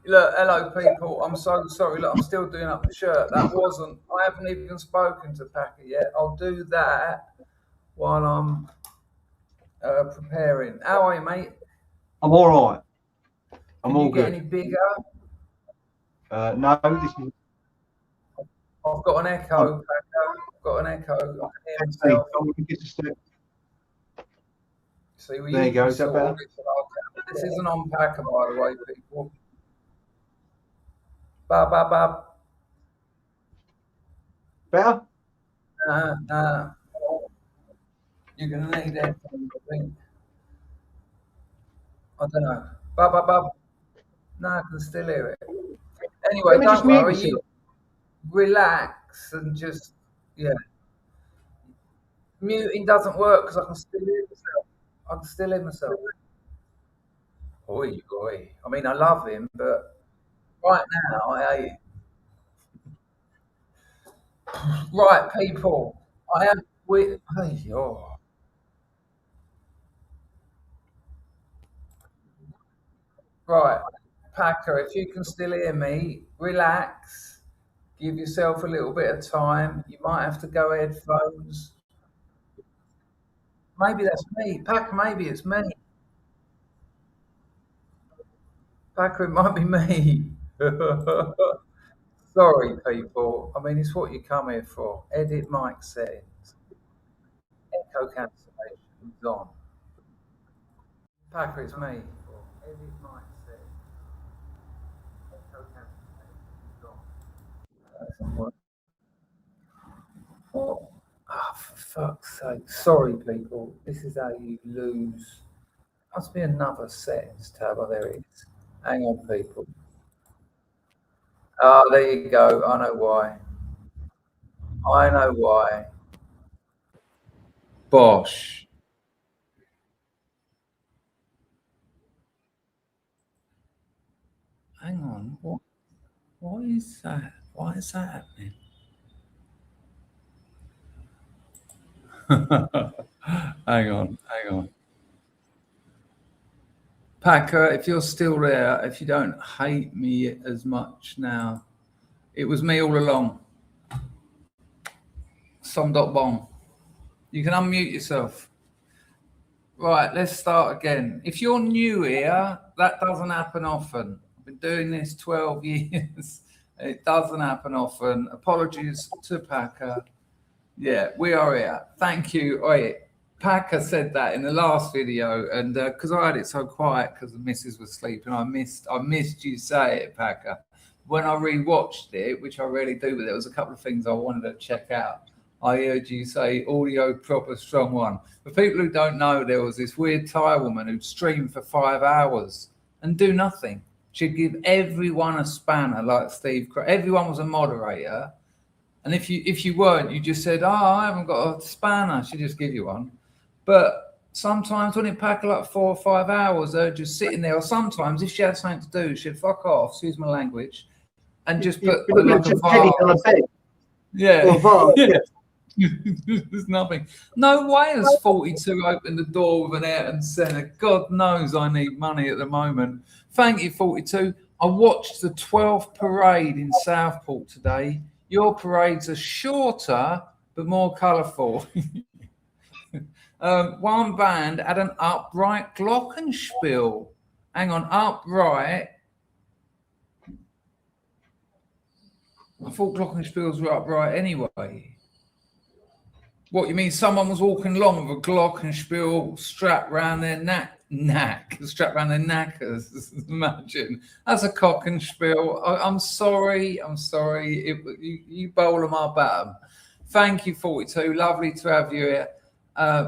Look, hello people. I'm so sorry. Look, I'm still doing up the shirt. That wasn't. I haven't even spoken to Packer yet. I'll do that while I'm preparing. How are you, mate? I'm all right. I'm Can all you get good. any bigger? No, this is. I've got an echo, Packer. I've got an echo. I can hear myself. See, we There you go. usually Is that sort better? all this out. This isn't on Packer, by the way, people. Bab, bab, bab. Better? Nah. You're gonna need headphones, I think. I don't know. Bab, bab, bab. No, I can still hear it. Anyway, Let me just don't mute worry. myself. You relax and just, yeah. Muting doesn't work because I can still hear myself. I can still hear myself. Oi, oi. I mean, I love him, but right now I hate him. Right, people. I am with. Hey, oh. Right, Packer, if you can still hear me, relax. Give yourself a little bit of time. You might have to go headphones. Maybe that's me. Packer, maybe it's me. Packer, it might be me. Sorry, people. I mean, it's what you come here for. Edit mic settings. Echo cancellation is on. Packer, it's me. Edit mic settings. Echo cancellation is on. Doesn't work. Oh, for fuck's sake. Sorry, people. This is how you lose. Must be another settings tab. Oh, there it is. Hang on, people. Oh, there you go. I know why. I know why. Bosh. Hang on. What is that? Why is that happening? Hang on. Packer, if you're still there, if you don't hate me as much now, it was me all along. Som.bong. You can unmute yourself. Right, let's start again. If you're new here, that doesn't happen often. I've been doing this 12 years. It doesn't happen often. Apologies to Packer. Yeah, we are here. Thank you. Packer said that in the last video, and because I had it so quiet because the missus was sleeping, I missed you say it, Packer. When I rewatched it, which I rarely do, but there was a couple of things I wanted to check out. I heard you say audio proper strong one. For people who don't know, there was this weird Thai woman who'd stream for 5 hours and do nothing. She'd give everyone a spanner like Steve. Everyone was a moderator. And if you weren't, you just said, I haven't got a spanner. She'd just give you one. But sometimes when it packed like 4 or 5 hours, they're just sitting there. Or sometimes if she had something to do, she'd fuck off, excuse my language, and just put like a vase. Yeah. There's nothing. No way has 42 opened the door with an Ayrton Senna. God knows I need money at the moment. Thank you, 42. I watched the 12th parade in Southport today. Your parades are shorter but more colourful. One band had an upright glockenspiel. Hang on, upright. I thought glockenspiels were upright anyway. What, you mean someone was walking along with a glockenspiel strapped around their strapped around their knackers? Imagine. That's a cock and spiel. I'm sorry. You bowl them up at them. Thank you, 42. Lovely to have you here.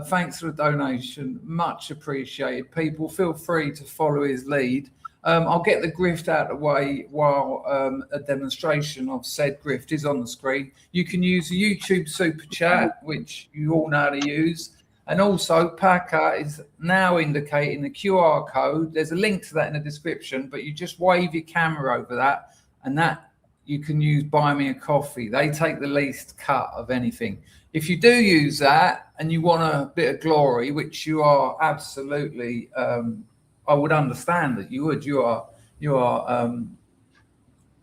Thanks for the donation. Much appreciated. People, feel free to follow his lead. I'll get the grift out of the way while a demonstration of said grift is on the screen. You can use the YouTube Super Chat, which you all know how to use. And also, Packer is now indicating the QR code. There's a link to that in the description, but you just wave your camera over that, and that you can use Buy Me a Coffee. They take the least cut of anything. If you do use that and you want a bit of glory, which you are absolutely... I would understand that you would. You are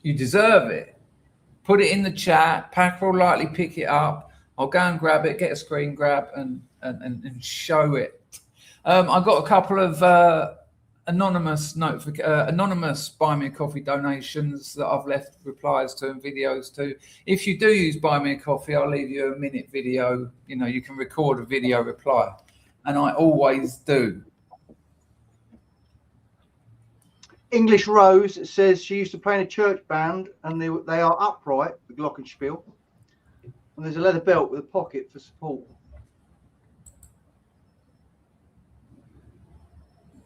You deserve it. Put it in the chat. Packer will likely pick it up. I'll go and grab it, get a screen grab, and show it. I've got a couple of anonymous buy me a coffee donations that I've left replies to and videos to. If you do use buy me a coffee, I'll leave you a minute video. You know, you can record a video reply, and I always do. English Rose says she used to play in a church band, and they are upright, the glockenspiel, and there's a leather belt with a pocket for support.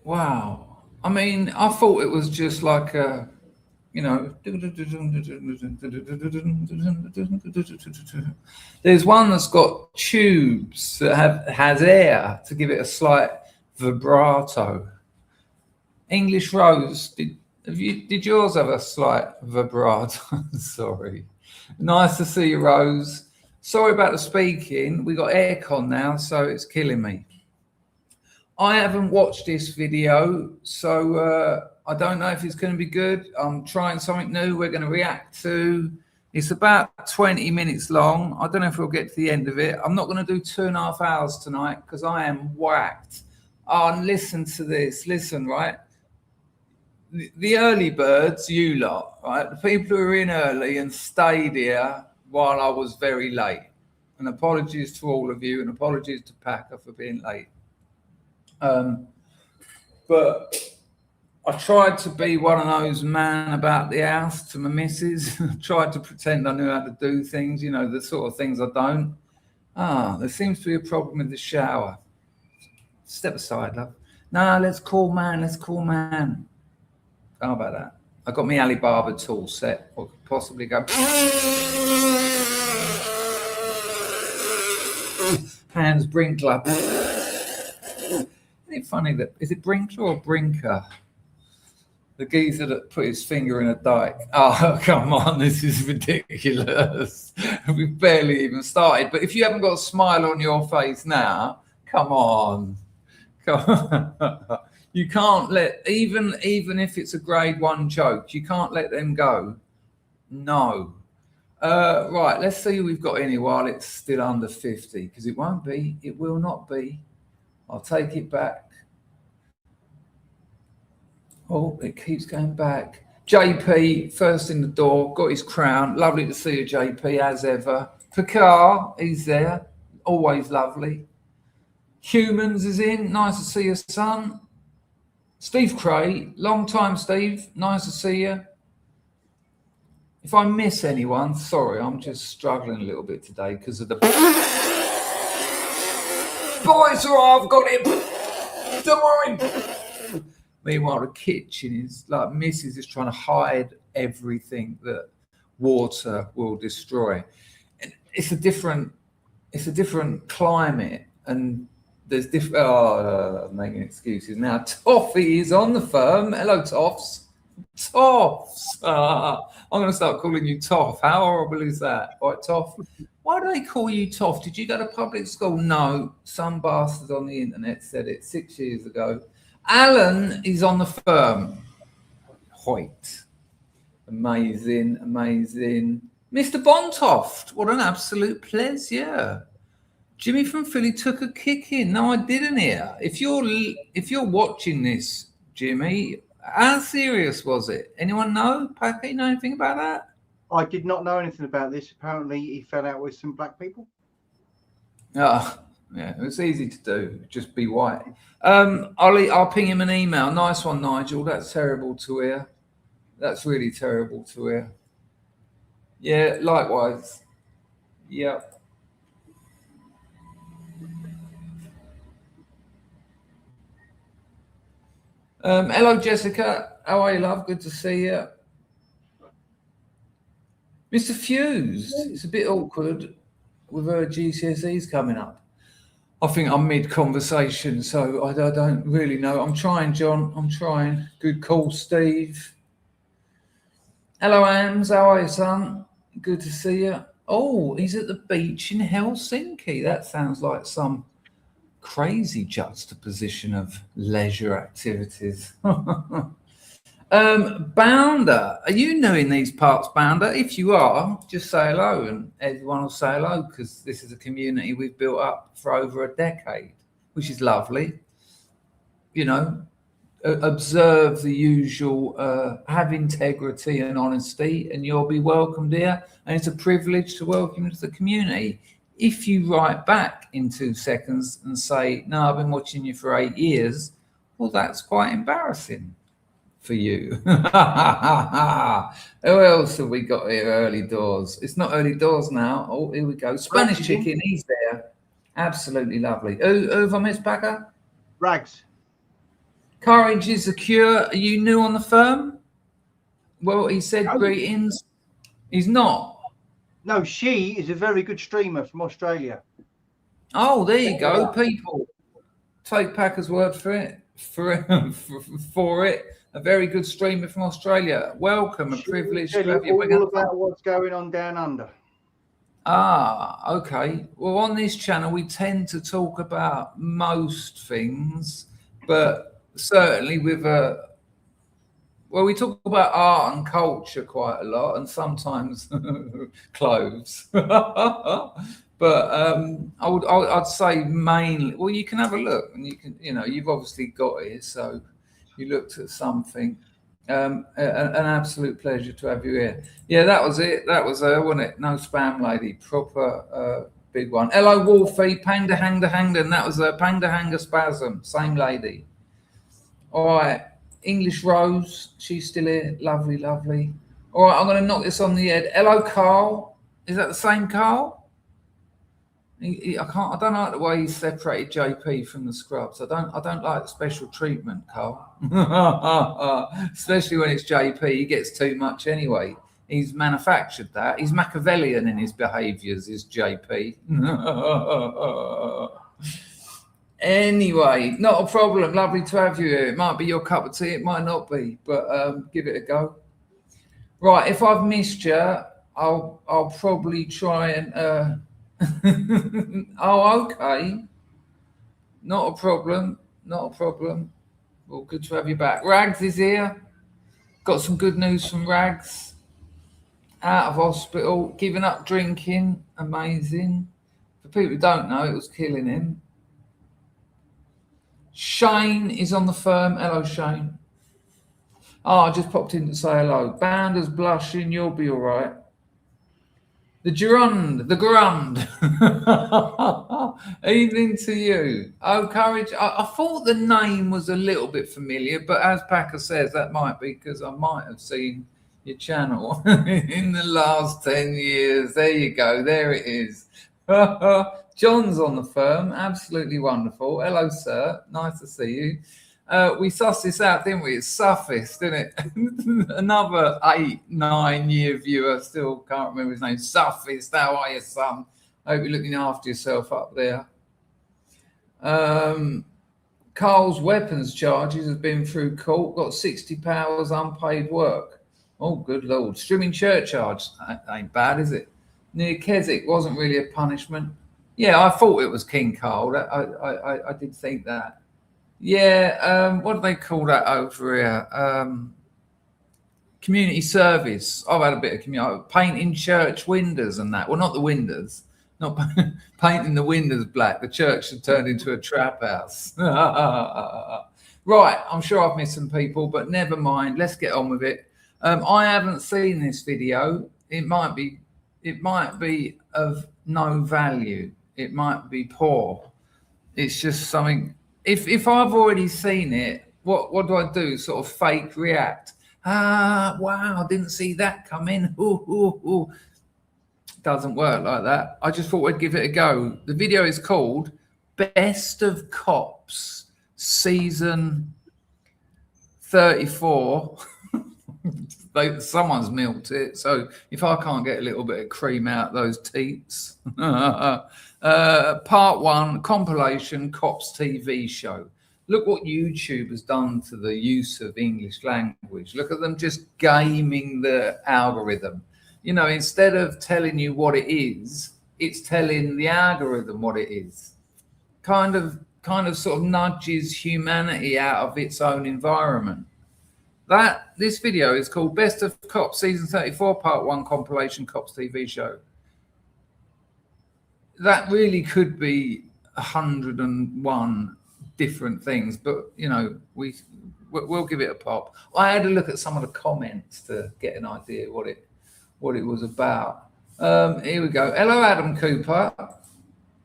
Wow. I mean, I thought it was just like a, you know, there's one that's got tubes that has air to give it a slight vibrato. English Rose, did yours have a slight vibrato? Sorry. Nice to see you, Rose. Sorry about the speaking. We got aircon now, so it's killing me. I haven't watched this video, so I don't know if it's going to be good. I'm trying something new we're going to react to. It's about 20 minutes long. I don't know if we'll get to the end of it. I'm not going to do 2.5 hours tonight because I am whacked. Oh, and listen to this. Listen, right? The early birds, you lot, right? The people who were in early and stayed here while I was very late. And apologies to all of you, and apologies to Packer for being late. But I tried to be one of those man about the house to my missus. I tried to pretend I knew how to do things, you know, the sort of things I don't. There seems to be a problem with the shower. Step aside, love. No, let's call man. How about that? I got my Alibaba tool set. Or could possibly go. Hands Brinkler. Isn't it funny that is it Brinkler or Brinker? The geezer that put his finger in a dike. Oh, come on, this is ridiculous. We've barely even started. But if you haven't got a smile on your face now, come on. You can't let, even if it's a grade 1 joke, you can't let them go. No. Right, let's see who we've got in here while it's still under 50, because it won't be. It will not be. I'll take it back. Oh, it keeps going back. JP, first in the door, got his crown. Lovely to see you, JP, as ever. Picard, he's there. Always lovely. Humans is in. Nice to see you, son. Steve Cray, long time, Steve. Nice to see you. If I miss anyone, sorry, I'm just struggling a little bit today because of the... Boys, I've got it. Don't worry. Meanwhile, the kitchen is like Mrs. is trying to hide everything that water will destroy. And it's a different climate, and there's different. Oh, I'm making excuses now. Toffee is on the firm. Hello, Toffs. Toffs. I'm going to start calling you Toff. How horrible is that? All right, Toff. Why do they call you Toff? Did you go to public school? No. Some bastard on the internet said it 6 years ago. Alan is on the firm. Hoyt. Amazing, amazing. Mr. Bontoft, what an absolute pleasure. Jimmy from Philly took a kick in. No, I didn't hear. If you're watching this, Jimmy, how serious was it? Anyone know? Packy, know anything about that? I did not know anything about this. Apparently, he fell out with some black people. Oh, yeah, it's easy to do. Just be white. I'll ping him an email. Nice one, Nigel. That's terrible to hear. That's really terrible to hear. Yeah, likewise. Yeah. Hello, Jessica. How are you, love? Good to see you. Mr. Fuse, it's a bit awkward with her GCSEs coming up. I think I'm mid-conversation, so I don't really know. I'm trying, John. I'm trying. Good call, Steve. Hello, Ams. How are you, son? Good to see you. Oh, he's at the beach in Helsinki. That sounds like some crazy juxtaposition of leisure activities. Bounder, are you new in these parts, Bounder? If you are, just say hello and everyone will say hello, because this is a community we've built up for over a decade, which is lovely. You know, observe the usual, have integrity and honesty, and you'll be welcomed here. And it's a privilege to welcome you to the community. If you write back in 2 seconds and say, no, I've been watching you for 8 years, well, that's quite embarrassing for you. Who else have we got here? Early doors. It's not early doors now. Oh, here we go. Spanish chicken, he's there. Absolutely lovely. Who have I missed, Packer? Rags. Courage is a cure. Are you new on the firm? Well, he said greetings. He's not. No, she is a very good streamer from Australia. Oh, there you go. People, take Packer's word for it. For it. A very good streamer from Australia. Welcome, a privilege to have you. All about what's going on down under. Ah, okay. Well, on this channel, we tend to talk about most things, but certainly with we talk about art and culture quite a lot, and sometimes clothes. But I'd say mainly. Well, you can have a look, and you can, you've obviously got it, so you looked at something. An absolute pleasure to have you here. Yeah, that was it. That was her, wasn't it? No spam lady, proper big one. Hello, Wolfie, Panda Hangda Hangden. That was a Panda Hanger Spasm, same lady. All right, English Rose, she's still here. Lovely, lovely. All right, I'm going to knock this on the head. Hello, Carl. Is that the same Carl? I don't like the way he separated JP from the scrubs. I don't like special treatment, Carl. Especially when it's JP, he gets too much anyway. He's manufactured that. He's Machiavellian in his behaviours, is JP. Anyway, not a problem. Lovely to have you here. It might be your cup of tea, it might not be, but give it a go. Right, if I've missed you, I'll probably try and oh, okay. Not a problem. Not a problem. Well, good to have you back. Rags is here. Got some good news from Rags. Out of hospital, giving up drinking. Amazing. For people who don't know, it was killing him. Shane is on the firm. Hello, Shane. Oh, I just popped in to say hello. Bounder's blushing. You'll be all right. The Grund. Evening to you. Oh, Courage. I thought the name was a little bit familiar, but as Packer says, that might be because I might have seen your channel in the last 10 years. There you go. There it is. John's on the firm. Absolutely wonderful. Hello, sir. Nice to see you. We sussed this out, didn't we? It's Suffist, didn't it? Another 8-9 year viewer, still can't remember his name. Suffist, how are you, son? Hope you're looking after yourself up there. Carl's weapons charges have been through court, got 60 hours unpaid work. Oh, good Lord. Streaming church charge, that ain't bad, is it? Near Keswick wasn't really a punishment. Yeah, I thought it was King Carl. I did think that. Yeah, what do they call that over here? Community service. I've had a bit of community painting church windows and that. Well, not the windows, not painting the windows black. The church had turned into a trap house. Right, I'm sure I've missed some people, but never mind. Let's get on with it. I haven't seen this video. It might be of no value. It might be poor. It's just something. If I've already seen it, what do I do? Sort of fake react. Wow, didn't see that come in. Doesn't work like that. I just thought I'd give it a go. The video is called Best of Cops Season 34. Someone's milked it. So if I can't get a little bit of cream out those teats. Part 1, compilation, Cops TV show. Look what YouTube has done to the use of English language. Look at them just gaming the algorithm. You know, instead of telling you what it is, it's telling the algorithm what it is. Kind of sort of nudges humanity out of its own environment. This video is called Best of Cops Season 34 Part 1 Compilation Cops TV Show. That really could be 101 different things, but you know, we'll give it a pop. I had a look at some of the comments to get an idea what it was about. Here we go. Hello, Adam Cooper.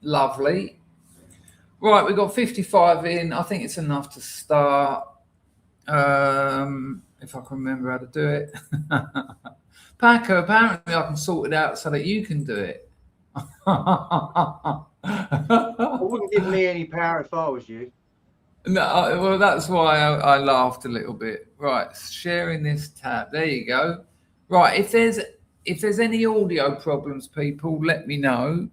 Lovely. Right, we've got 55 in. I think it's enough to start. If I can remember how to do it. Packer, apparently I can sort it out so that you can do it. I wouldn't give me any power if I was you. No, well, that's why I laughed a little bit. Right, sharing this tab. There you go. Right, if there's any audio problems, people, let me know.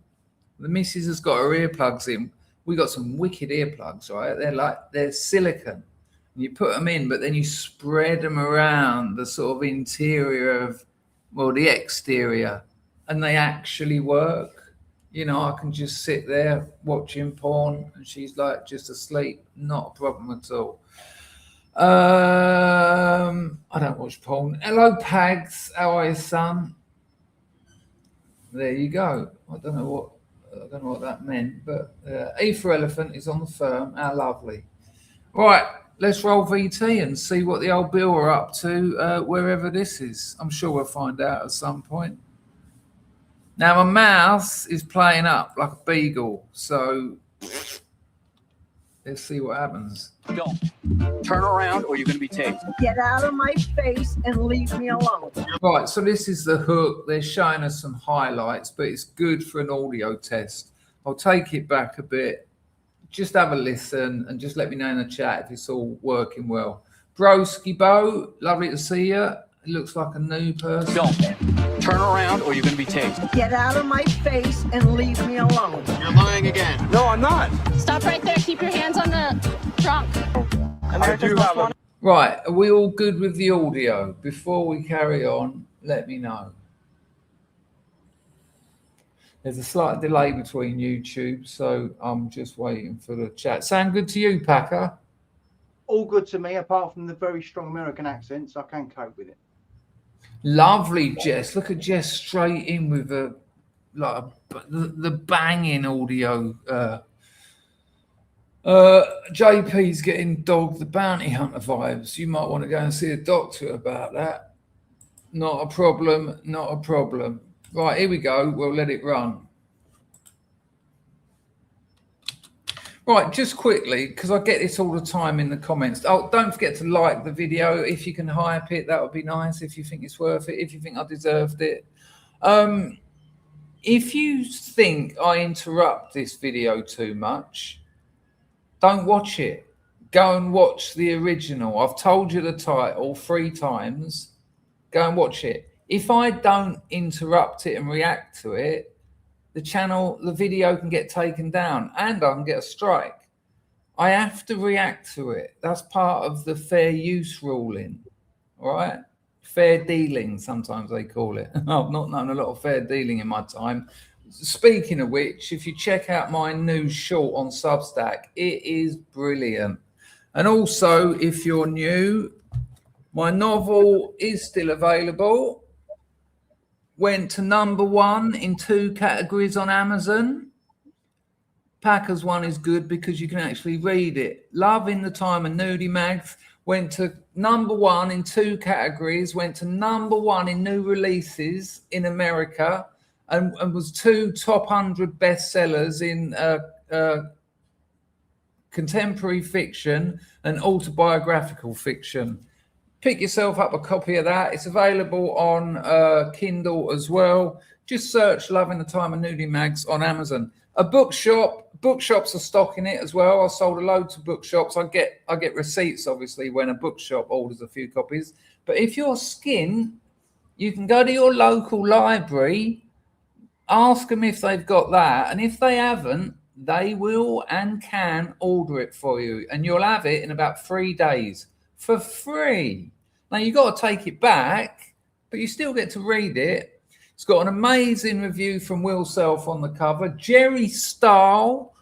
The missus has got her earplugs in. We got some wicked earplugs, right? They're silicone. You put them in, but then you spread them around the sort of interior of, well, the exterior, and they actually work. You know, I can just sit there watching porn and she's like just asleep. Not a problem at all. I don't watch porn. Hello, Pags. How are you, son? There you go. I don't know what that meant, but E for Elephant is on the firm. How lovely. Right, let's roll VT and see what the old Bill are up to wherever this is. I'm sure we'll find out at some point. Now, my mouse is playing up like a beagle, so let's see what happens. Don't turn around or you're going to be tased. Get out of my face and leave me alone. Right, so this is the hook. They're showing us some highlights, but it's good for an audio test. I'll take it back a bit. Just have a listen and just let me know in the chat if it's all working well. Broski Bo, lovely to see you. It looks like a new person. Don't turn around or you're going to be tased. Get out of my face and leave me alone. You're lying again. No, I'm not. Stop right there. Keep your hands on the trunk. I do have a... Right, are we all good with the audio? Before we carry on, let me know. There's a slight delay between YouTube, so I'm just waiting for the chat. Sound good to you, Packer? All good to me, apart from the very strong American accents. I can cope with it. Lovely, Jess. Look at Jess straight in with the banging audio. JP's getting Dog the Bounty Hunter vibes. You might want to go and see a doctor about that. Not a problem. Not a problem. Right, here we go. We'll let it run. Right, just quickly, because I get this all the time in the comments. Oh, don't forget to like the video. If you can hype it, that would be nice. If you think it's worth it, if you think I deserved it. If you think I interrupt this video too much, don't watch it. Go and watch the original. I've told you the title 3 times. Go and watch it. If I don't interrupt it and react to it, the video can get taken down and I can get a strike. I have to react to it. That's part of the fair use ruling, all right? Fair dealing, sometimes they call it. I've not known a lot of fair dealing in my time. Speaking of which, if you check out my new short on Substack, it is brilliant. And also, if you're new, my novel is still available. Went to #1 in 2 categories on Amazon. Packer's one is good because you can actually read it. Love in the Time and Nudie Mags went to #1 in 2 categories, went to #1 in new releases in America, and was 2 top 100 bestsellers in contemporary fiction and autobiographical fiction. Pick yourself up a copy of that. It's available on Kindle as well. Just search Love in the Time of Nudie Mags on Amazon. A bookshop. Bookshops are stocking it as well. I sold a load to bookshops. I get receipts, obviously, when a bookshop orders a few copies. But if you're skin, you can go to your local library, ask them if they've got that. And if they haven't, they will and can order it for you. And you'll have it in about 3 days for free. Now, you've got to take it back, but you still get to read it. It's got an amazing review from Will Self on the cover. Jerry Stahl,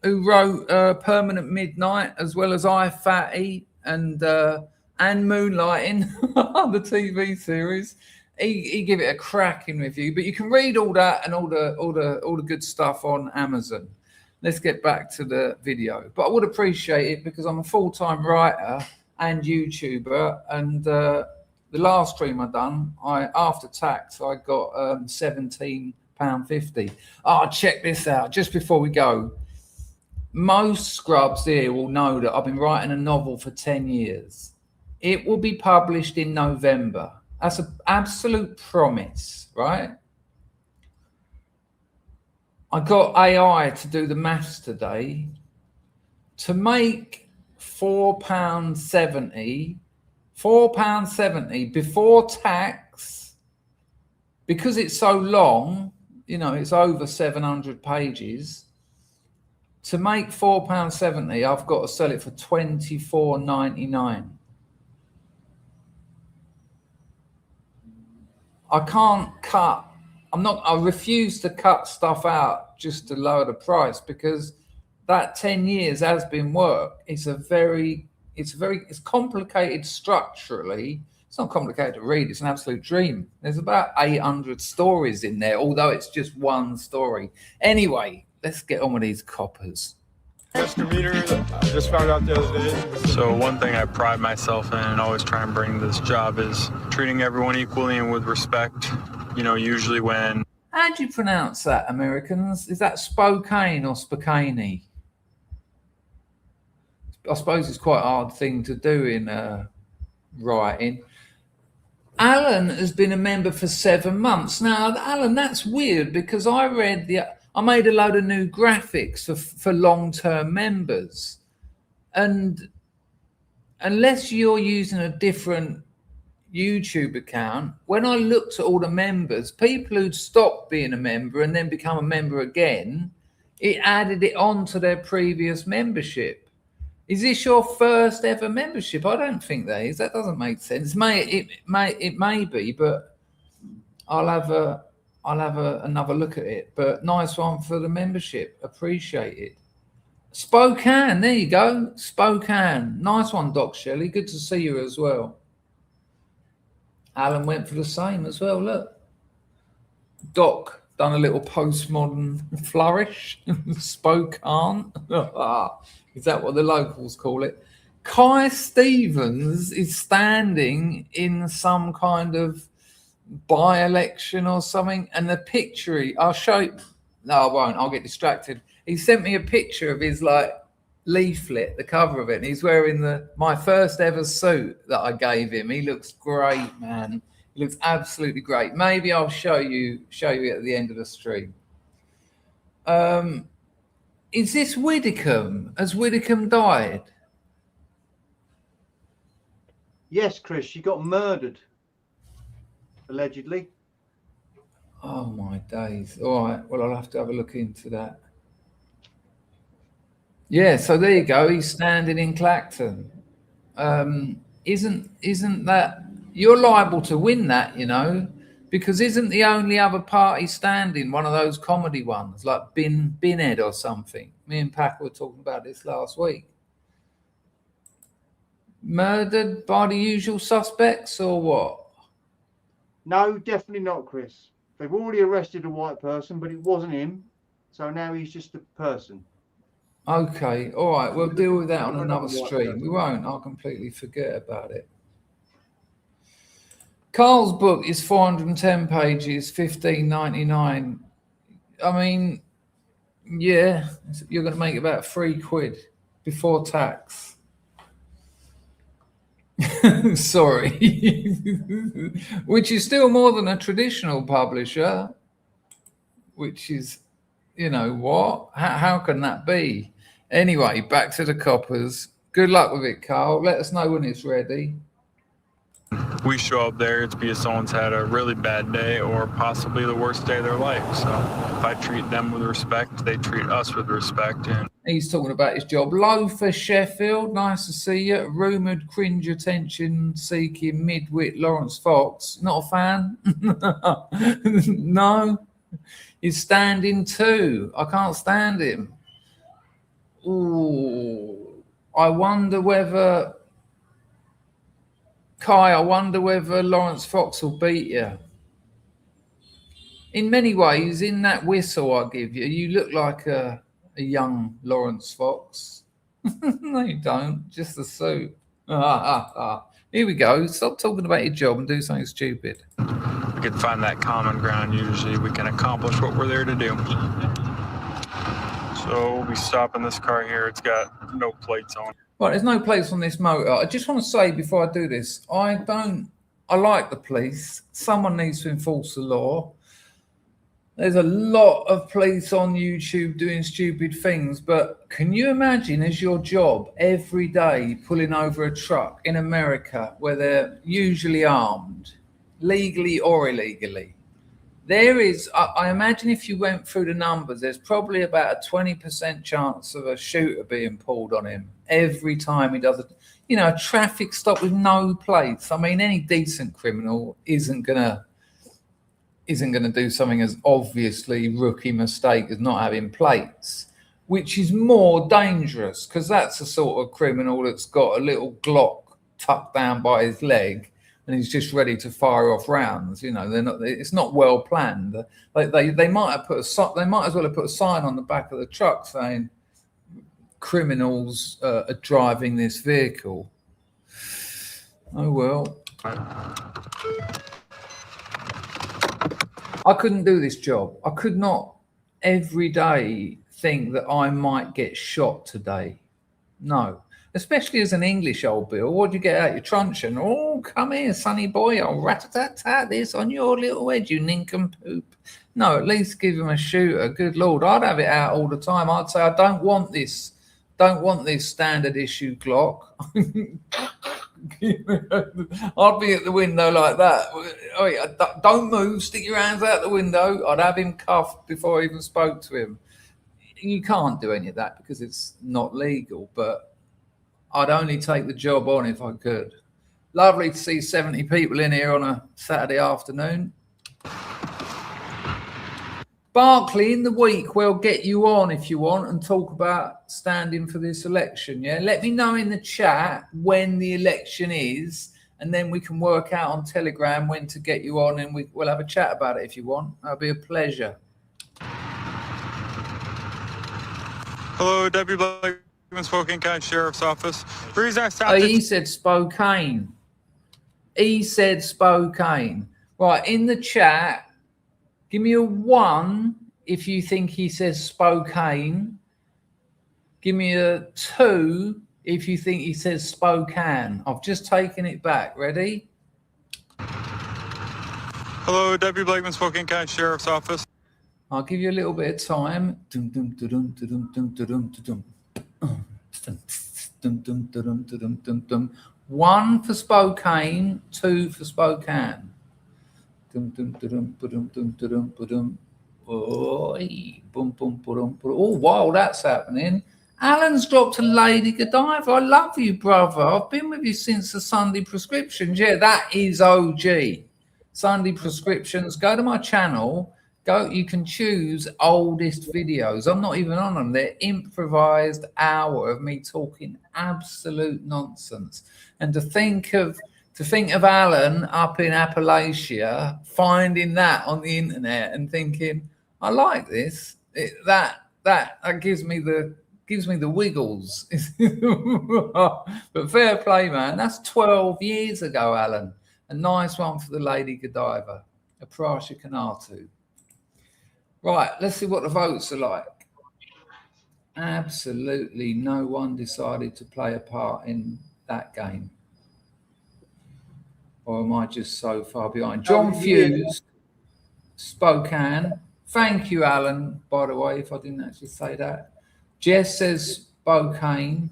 who wrote Permanent Midnight, as well as I, Fatty, and and Moonlighting, the TV series. He give it a cracking review, but you can read all that and all the good stuff on Amazon. Let's get back to the video. But I would appreciate it because I'm a full-time writer and YouTuber, and the last stream I done, after tax, I got £17.50. Oh, check this out just before we go. Most scrubs here will know that I've been writing a novel for 10 years. It will be published in November. That's an absolute promise, right? I got AI to do the maths today. To make £4.70 before tax, because it's so long, you know, it's over 700 pages. To make £4.70, I've got to sell it for £24.99. I can't cut. I refuse to cut stuff out just to lower the price, because that 10 years has been work. It's complicated structurally. It's not complicated to read. It's an absolute dream. There's about 800 stories in there, although it's just one story. Anyway, let's get on with these coppers. Misdemeanor, I just found out the other day. So one thing I pride myself in and always try and bring to this job is treating everyone equally and with respect. You know, usually when... How do you pronounce that, Americans? Is that Spokane or Spokane? I suppose it's quite a hard thing to do in writing. Alan has been a member for 7 months. Now, Alan, that's weird, because I made a load of new graphics for long-term members. And unless you're using a different YouTube account, when I looked at all the members, people who'd stopped being a member and then become a member again, it added it on to their previous membership. Is this your first ever membership? I don't think that is. That doesn't make sense. It may be, but I'll have another look at it. But nice one for the membership. Appreciate it. Spokane, there you go. Spokane. Nice one, Doc Shelley. Good to see you as well. Alan went for the same as well. Look. Doc done a little postmodern flourish. Spokane. Is that what the locals call it? Kai Stevens is standing in some kind of by-election or something, and the picture, I'll show you. No, I won't. I'll get distracted. He sent me a picture of his leaflet, the cover of it, and he's wearing my first ever suit that I gave him. He looks great, man. He looks absolutely great. Maybe I'll show you at the end of the stream. Is this Widdicombe? Has Widdicombe died? Yes, Chris, she got murdered, allegedly. Oh my days. All right, well, I'll have to have a look into that. Yeah, so there you go. He's standing in Clacton. Isn't that, you're liable to win that, you know, because isn't the only other party standing one of those comedy ones, like Binhead or something? Me and Pack were talking about this last week. Murdered by the usual suspects or what? No, definitely not, Chris. They've already arrested a white person, but it wasn't him. So now he's just a person. Okay, all right. We'll deal with that on another stream. We won't. I'll completely forget about it. Carl's book is 410 pages, $15.99. I mean, yeah, you're going to make about £3 before tax. Sorry. Which is still more than a traditional publisher, which is, you know what? How can that be? Anyway, back to the coppers. Good luck with it, Carl. Let us know when it's ready. We show up there, it's because someone's had a really bad day or possibly the worst day of their life. So if I treat them with respect, they treat us with respect. And he's talking about his job. Loafer Sheffield, nice to see you. Rumoured cringe attention seeking midwit Lawrence Fox. Not a fan? No. He's standing too. I can't stand him. Ooh. I wonder whether Kai, I wonder whether Lawrence Fox will beat you. In many ways, in that whistle I give you, you look like a young Lawrence Fox. No, you don't. Just the suit. Here we go. Stop talking about your job and do something stupid. We can find that common ground. Usually we can accomplish what we're there to do. So we'll be stopping this car here. It's got no plates on. Right, there's no plates on this motor. I just want to say before I do this, I like the police. Someone needs to enforce the law. There's a lot of police on YouTube doing stupid things, but can you imagine as your job every day pulling over a truck in America where they're usually armed, legally or illegally? There is, I imagine if you went through the numbers, there's probably about a 20% chance of a shooter being pulled on him every time he does a traffic stop with no plates. I mean, any decent criminal isn't gonna do something as obviously rookie mistake as not having plates, which is more dangerous because that's the sort of criminal that's got a little Glock tucked down by his leg and he's just ready to fire off rounds. They're not. It's not well planned. They might have they might as well have put a sign on the back of the truck saying criminals are driving this vehicle. Oh well. I couldn't do this job. I could not every day think that I might get shot today. No, especially as an English old Bill. What'd you get out your truncheon? Oh, come here, sonny boy. I'll rat-a-tat-tat this on your little head, you nincompoop. No, at least give him a shooter. Good Lord, I'd have it out all the time. I'd say, I don't want this standard issue Glock. I'd be at the window like that. Oh, don't move, stick your hands out the window. I'd have him cuffed before I even spoke to him. You can't do any of that because it's not legal, but I'd only take the job on if I could. Lovely to see 70 people in here on a Saturday afternoon. Barclay, in the week, we'll get you on if you want and talk about standing for this election, yeah? Let me know in the chat when the election is, and then we can work out on Telegram when to get you on, and we'll have a chat about it if you want. That'll be a pleasure. Hello, Deputy Blakeman, Spokane County Sheriff's Office. The reason I stopped He said Spokane. He said Spokane. Right, in the chat, give me a 1 if you think he says Spokane. Give me a 2 if you think he says Spokane. I've just taken it back. Ready? Hello, Deputy Blakeman, Spokane County Sheriff's Office. I'll give you a little bit of time. 1 for Spokane, 2 for Spokane. Oh, while that's happening, Alan's dropped a Lady Godiva. I love you, brother. I've been with you since the Sunday Prescriptions. Yeah, that is OG. Sunday Prescriptions. Go to my channel. You can choose oldest videos. I'm not even on them. They're improvised hour of me talking absolute nonsense. And to think of Alan up in Appalachia, finding that on the internet and thinking, I like this. That gives me the wiggles. But fair play, man. That's 12 years ago, Alan. A nice one for the Lady Godiva. A Prasha Kanatu. Right, let's see what the votes are like. Absolutely no one decided to play a part in that game. Or am I just so far behind? John Fuse, Spokane. Thank you, Alan, by the way, if I didn't actually say that. Jess says Spokane.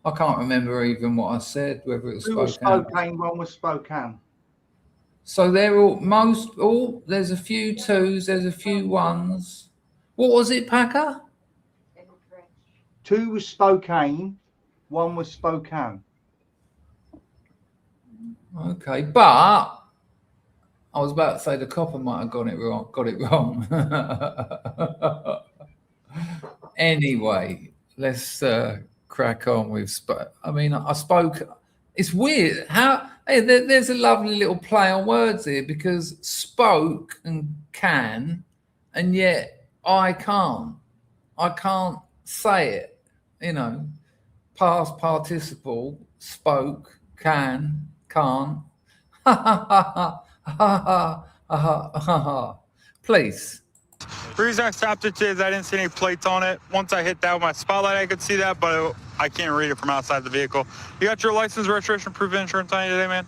I can't remember even what I said, whether it was Spokane. Spokane, one was Spokane. So they're all, there's a few 2s, there's a few 1s. What was it, Packer? 2 was Spokane, 1 was Spokane. Okay, but I was about to say the copper might have got it wrong. Anyway, let's crack on with. I mean, I spoke. It's weird how Hey, there's a lovely little play on words here because spoke and can, and yet I can't. I can't say it. You know, past participle, spoke, can, can't. Ha ha ha ha ha ha ha ha. Please. The reason I stopped it today is I didn't see any plates on it. Once I hit that with my spotlight, I could see that, but I can't read it from outside the vehicle. You got your license, registration, proof of insurance on you today, man?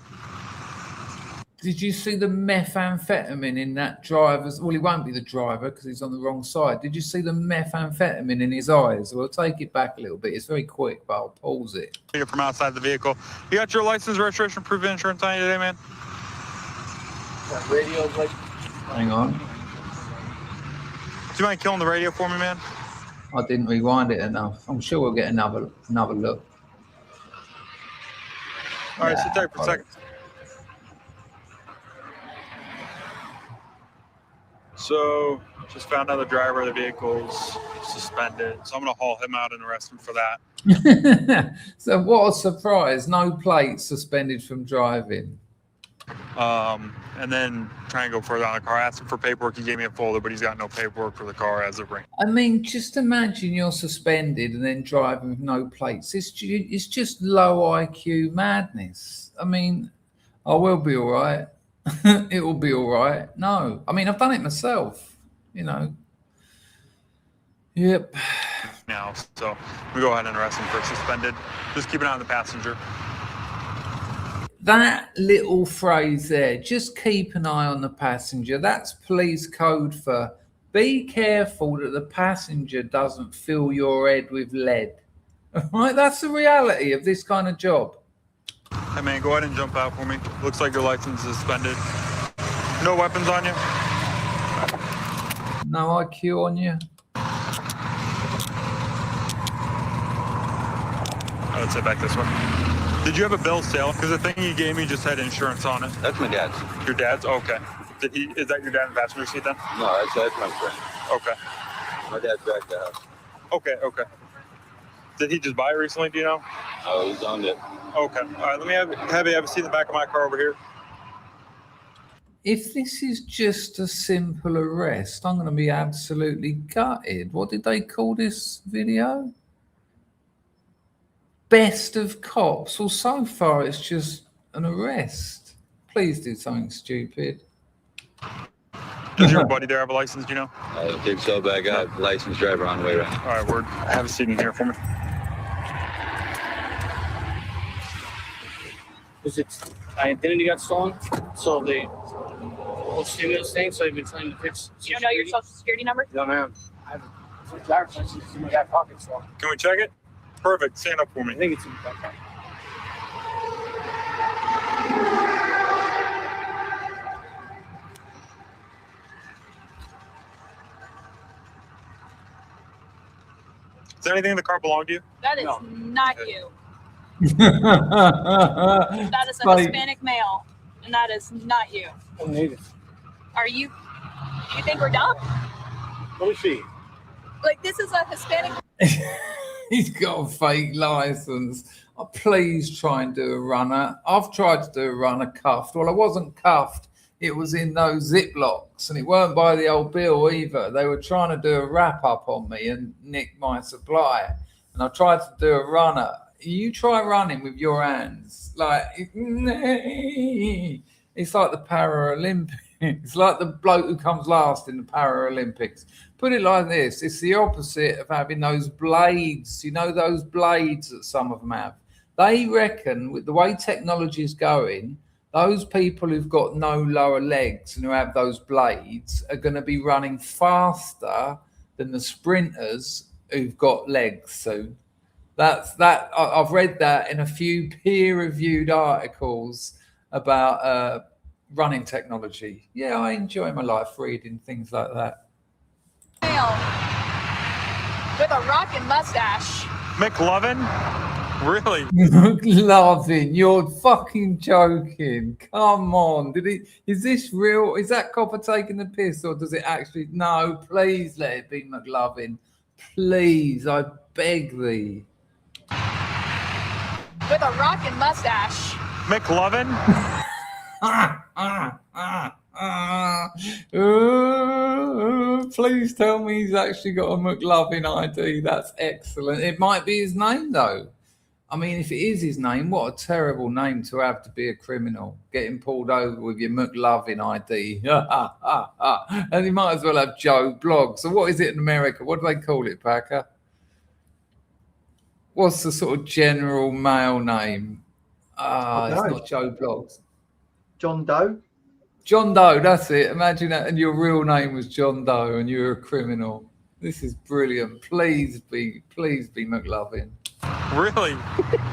Did you see the methamphetamine in that driver's? Well, he won't be the driver because he's on the wrong side. Did you see the methamphetamine in his eyes? We'll take it back a little bit. It's very quick, but I'll pause it. Read it from outside the vehicle. You got your license, registration, proof of insurance on you today, man? That radio's like. Hang on. Do you mind killing the radio for me, man? I didn't rewind it enough. I'm sure we'll get another look. All right, sit tight for a second. So, just found out the driver of the vehicle's suspended. So I'm going to haul him out and arrest him for that. So what a surprise. No plate, suspended from driving. And then try and go further on the car. I asked him for paperwork. He gave me a folder, but he's got no paperwork for the car as of right now. I mean, just imagine you're suspended and then driving with no plates. It's just low IQ madness. I mean, I will be all right. It will be all right. No, I mean, I've done it myself, you know. Yep. Now, so we go ahead and arrest him for suspended. Just keep an eye on the passenger. That little phrase there, just keep an eye on the passenger. That's police code for be careful that the passenger doesn't fill your head with lead. Right? That's the reality of this kind of job. Hey, man, go ahead and jump out for me. Looks like your license is suspended. No weapons on you? No IQ on you? I would say back this way. Did you have a bill of sale? Because the thing you gave me just had insurance on it. That's my dad's. Your dad's? Okay. Is that your dad in the passenger seat then? No, that's my friend. Okay. My dad's back at the house. Okay. Did he just buy it recently, do you know? Oh, he's owned it. Okay. All right, let me have you have a seat in the back of my car over here. If this is just a simple arrest, I'm going to be absolutely gutted. What did they call this video? Best of cops. Well, so far it's just an arrest. Please do something stupid. Does your buddy there have a license, do you know? I don't think so, but I got a licensed driver on the way right now. All right, word. Have a seat in here for me. Because my identity got stolen, so they whole stimulus thing. So I've been trying to fix. You don't know your social security number? No, ma'am. I have a driver's license in my back pocket, so Can we check it? Perfect. Stand up for me. I think it's in my back pocket. Does anything in the car belong to you? That is No. not you. That is a Hispanic male, and that is not you. I'm native. Are you? You think we're dumb? Let me see. Like, this is a Hispanic. He's got a fake license. Oh, please try and do a runner. I've tried to do a runner cuffed. Well, I wasn't cuffed. It was in those Ziplocs, and it weren't by the old bill either. They were trying to do a wrap up on me and nick my supply. And I tried to do a runner. You try running with your hands. Like, it's like the Paralympics. It's like the bloke who comes last in the Paralympics. Put it like this. It's the opposite of having those blades. You know, those blades that some of them have. They reckon with the way technology is going, those people who've got no lower legs and who have those blades are going to be running faster than the sprinters who've got legs soon. That I've read that in a few peer-reviewed articles about running technology. Yeah, I enjoy my life reading things like that. Male with a rockin' mustache. McLovin? Really? Loving, you're fucking joking. Come on. Is this real? Is that copper taking the piss, or does it actually? No, please let it be McLovin. Please, I beg thee. With a rockin' mustache. McLovin? Please tell me he's actually got a McLovin ID. That's excellent. It might be his name, though. I mean, if it is his name, what a terrible name to have to be a criminal. Getting pulled over with your McLovin ID. And you might as well have Joe Bloggs. So what is it in America? What do they call it, Packer? What's the sort of general male name? It's not Joe Bloggs. John Doe. John Doe, that's it. Imagine that, and your real name was John Doe, and you're a criminal. This is brilliant. Please be McLovin. Really?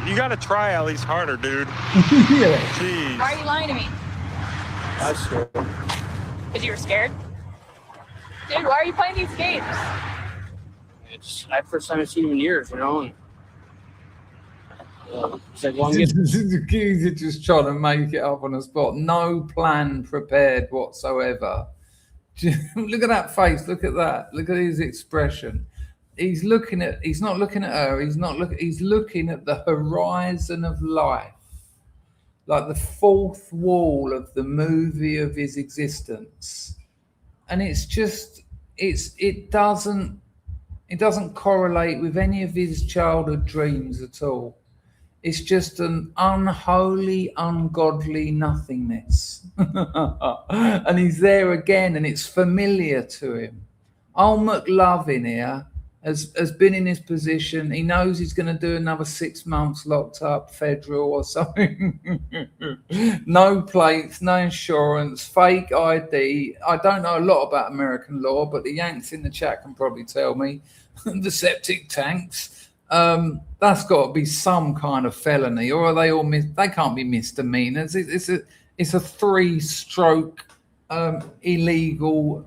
You got to try at least harder, dude. Yeah. Jeez. Why are you lying to me? I was scared. Because you were scared? Dude, why are you playing these games? It's the first time I've seen him in years, you know. And, it's like, well, I'm getting... The kids are just trying to make it up on the spot. No plan prepared whatsoever. Look at that face. Look at that. Look at his expression. He's not looking at her. He's looking at the horizon of life, like the fourth wall of the movie of his existence. And it's just, it doesn't correlate with any of his childhood dreams at all. It's just an unholy, ungodly nothingness. And he's there again, and it's familiar to him. Old McLovin here has been in his position. He knows he's going to do another 6 months locked up, federal or something. No plates, no insurance, fake ID. I don't know a lot about American law, but the Yanks in the chat can probably tell me. The septic tanks. That's got to be some kind of felony, or are they all? They can't be misdemeanors. It's a 3-stroke illegal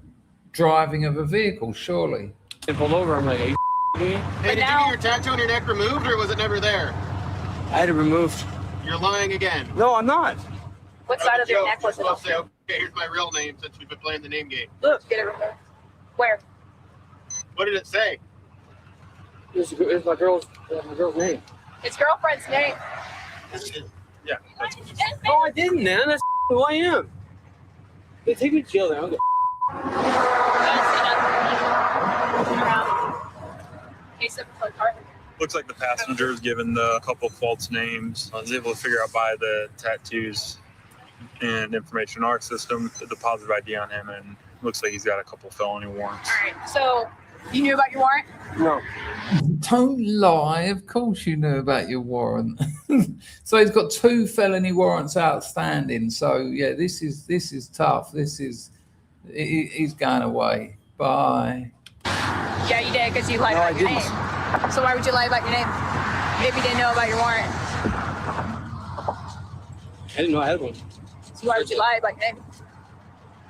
driving of a vehicle, surely. They pulled over. I'm like, hey, Hey, did you get your tattoo on your neck removed, or was it never there? I had it removed. You're lying again. No, I'm not. What side of your neck was it? I'll say, okay, here's my real name since we've been playing the name game. Look, get it removed. Where? What did it say? It's my girl's name. His girlfriend's name. Yeah. No, I didn't, man. That's who I am. They take me to jail now. Looks like the passenger was given a couple false names. I was able to figure out by the tattoos and information in our system the positive ID on him, and looks like he's got a couple felony warrants. All right. So you knew about your warrant? No. Don't lie. Of course you knew about your warrant. So he's got 2 felony warrants outstanding. So yeah, this is tough. He's going away. Bye. Yeah, you did, because you lied about your name. So why would you lie about your name if you didn't know about your warrant? I didn't know I had one. So why would you lie about your name?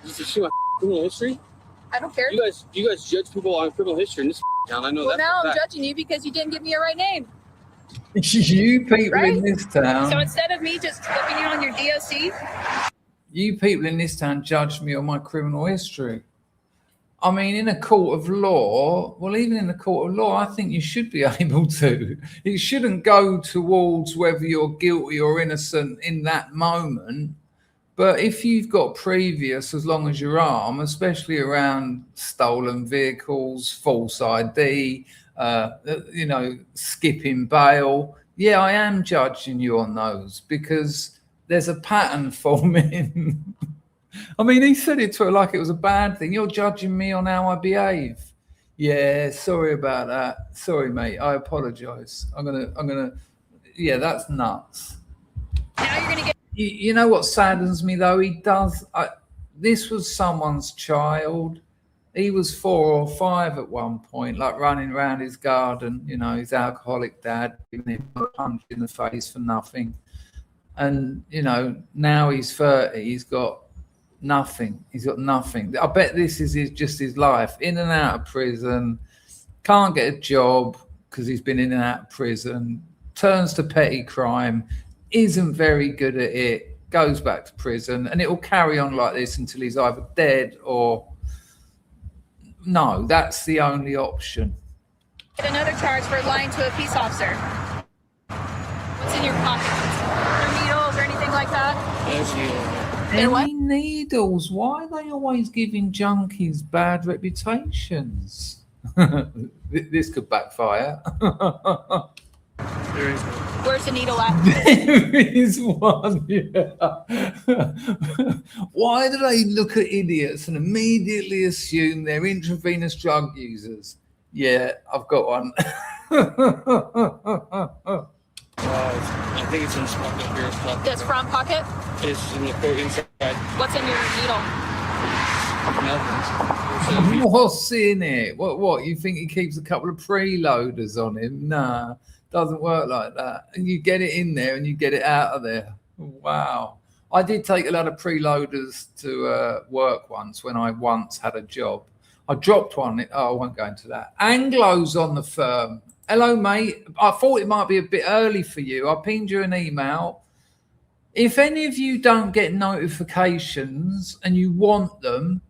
Did you see my criminal history? I don't care. You guys judge people on criminal history in this town. I know that. Well, now I'm judging you because you didn't give me your right name. You people Right? in this town. So instead of me just flipping you on your DOC, You people in this town judged me on my criminal history. I mean, in a court of law, well, even in a court of law, I think you should be able to. It shouldn't go towards whether you're guilty or innocent in that moment. But if you've got previous, as long as you're armed, especially around stolen vehicles, false ID, skipping bail, yeah, I am judging you on those because there's a pattern forming. I mean, he said it to her like it was a bad thing. You're judging me on how I behave. Yeah, sorry about that. Sorry, mate. I apologize. I'm gonna. Yeah, that's nuts. now you're gonna get. You know what saddens me though? This was someone's child. He was 4 or 5 at one point, like running around his garden. You know, his alcoholic dad giving him a punch in the face for nothing. And now he's 30. He's got nothing. I bet this is just his life. In and out of prison, can't get a job because he's been in and out of prison, turns to petty crime, isn't very good at it, goes back to prison, and it will carry on like this until he's either dead or no, that's the only option. Another charge for lying to a peace officer. What's in your pockets? No needles or anything there's a needle. They're what? Any needles? Why are they always giving junkies bad reputations? This could backfire. There is one. Where's the needle at? There is one. Yeah. Why do they look at idiots and immediately assume they're intravenous drug users? Yeah, I've got one. I think it's in the front of your stuff. This front pocket? It's in the inside. What's in your needle? Nothing. What's in it? What? You think he keeps a couple of preloaders on him? Nah, doesn't work like that. And you get it in there and you get it out of there. Wow. I did take a lot of preloaders to work once when I once had a job. I dropped one. I won't go into that. Anglo's on the firm. Hello, mate. I thought it might be a bit early for you. I pinged you an email. If any of you don't get notifications and you want them,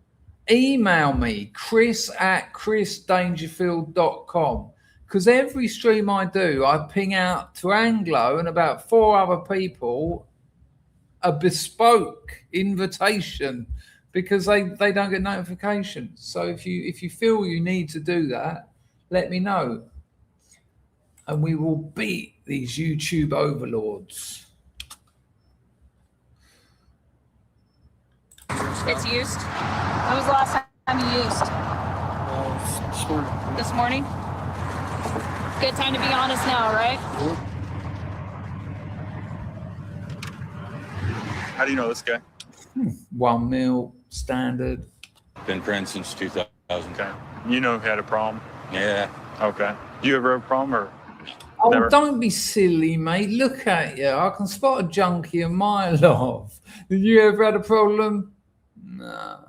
email me, chris@chrisdangerfield.com. Because every stream I do, I ping out to Anglo and about 4 other people a bespoke invitation because they don't get notifications. So if you feel you need to do that, let me know. And we will beat these YouTube overlords. It's used. When was the last time you used? This morning. This morning? Good time to be honest now, right? How do you know this guy? 1 mil standard. Been friends since 2000. Okay. You know he had a problem? Yeah. Okay. Do you ever have a problem or Oh, never? don't be silly, mate. Look at you. I can spot a junkie a mile off. Did you ever had a problem? No.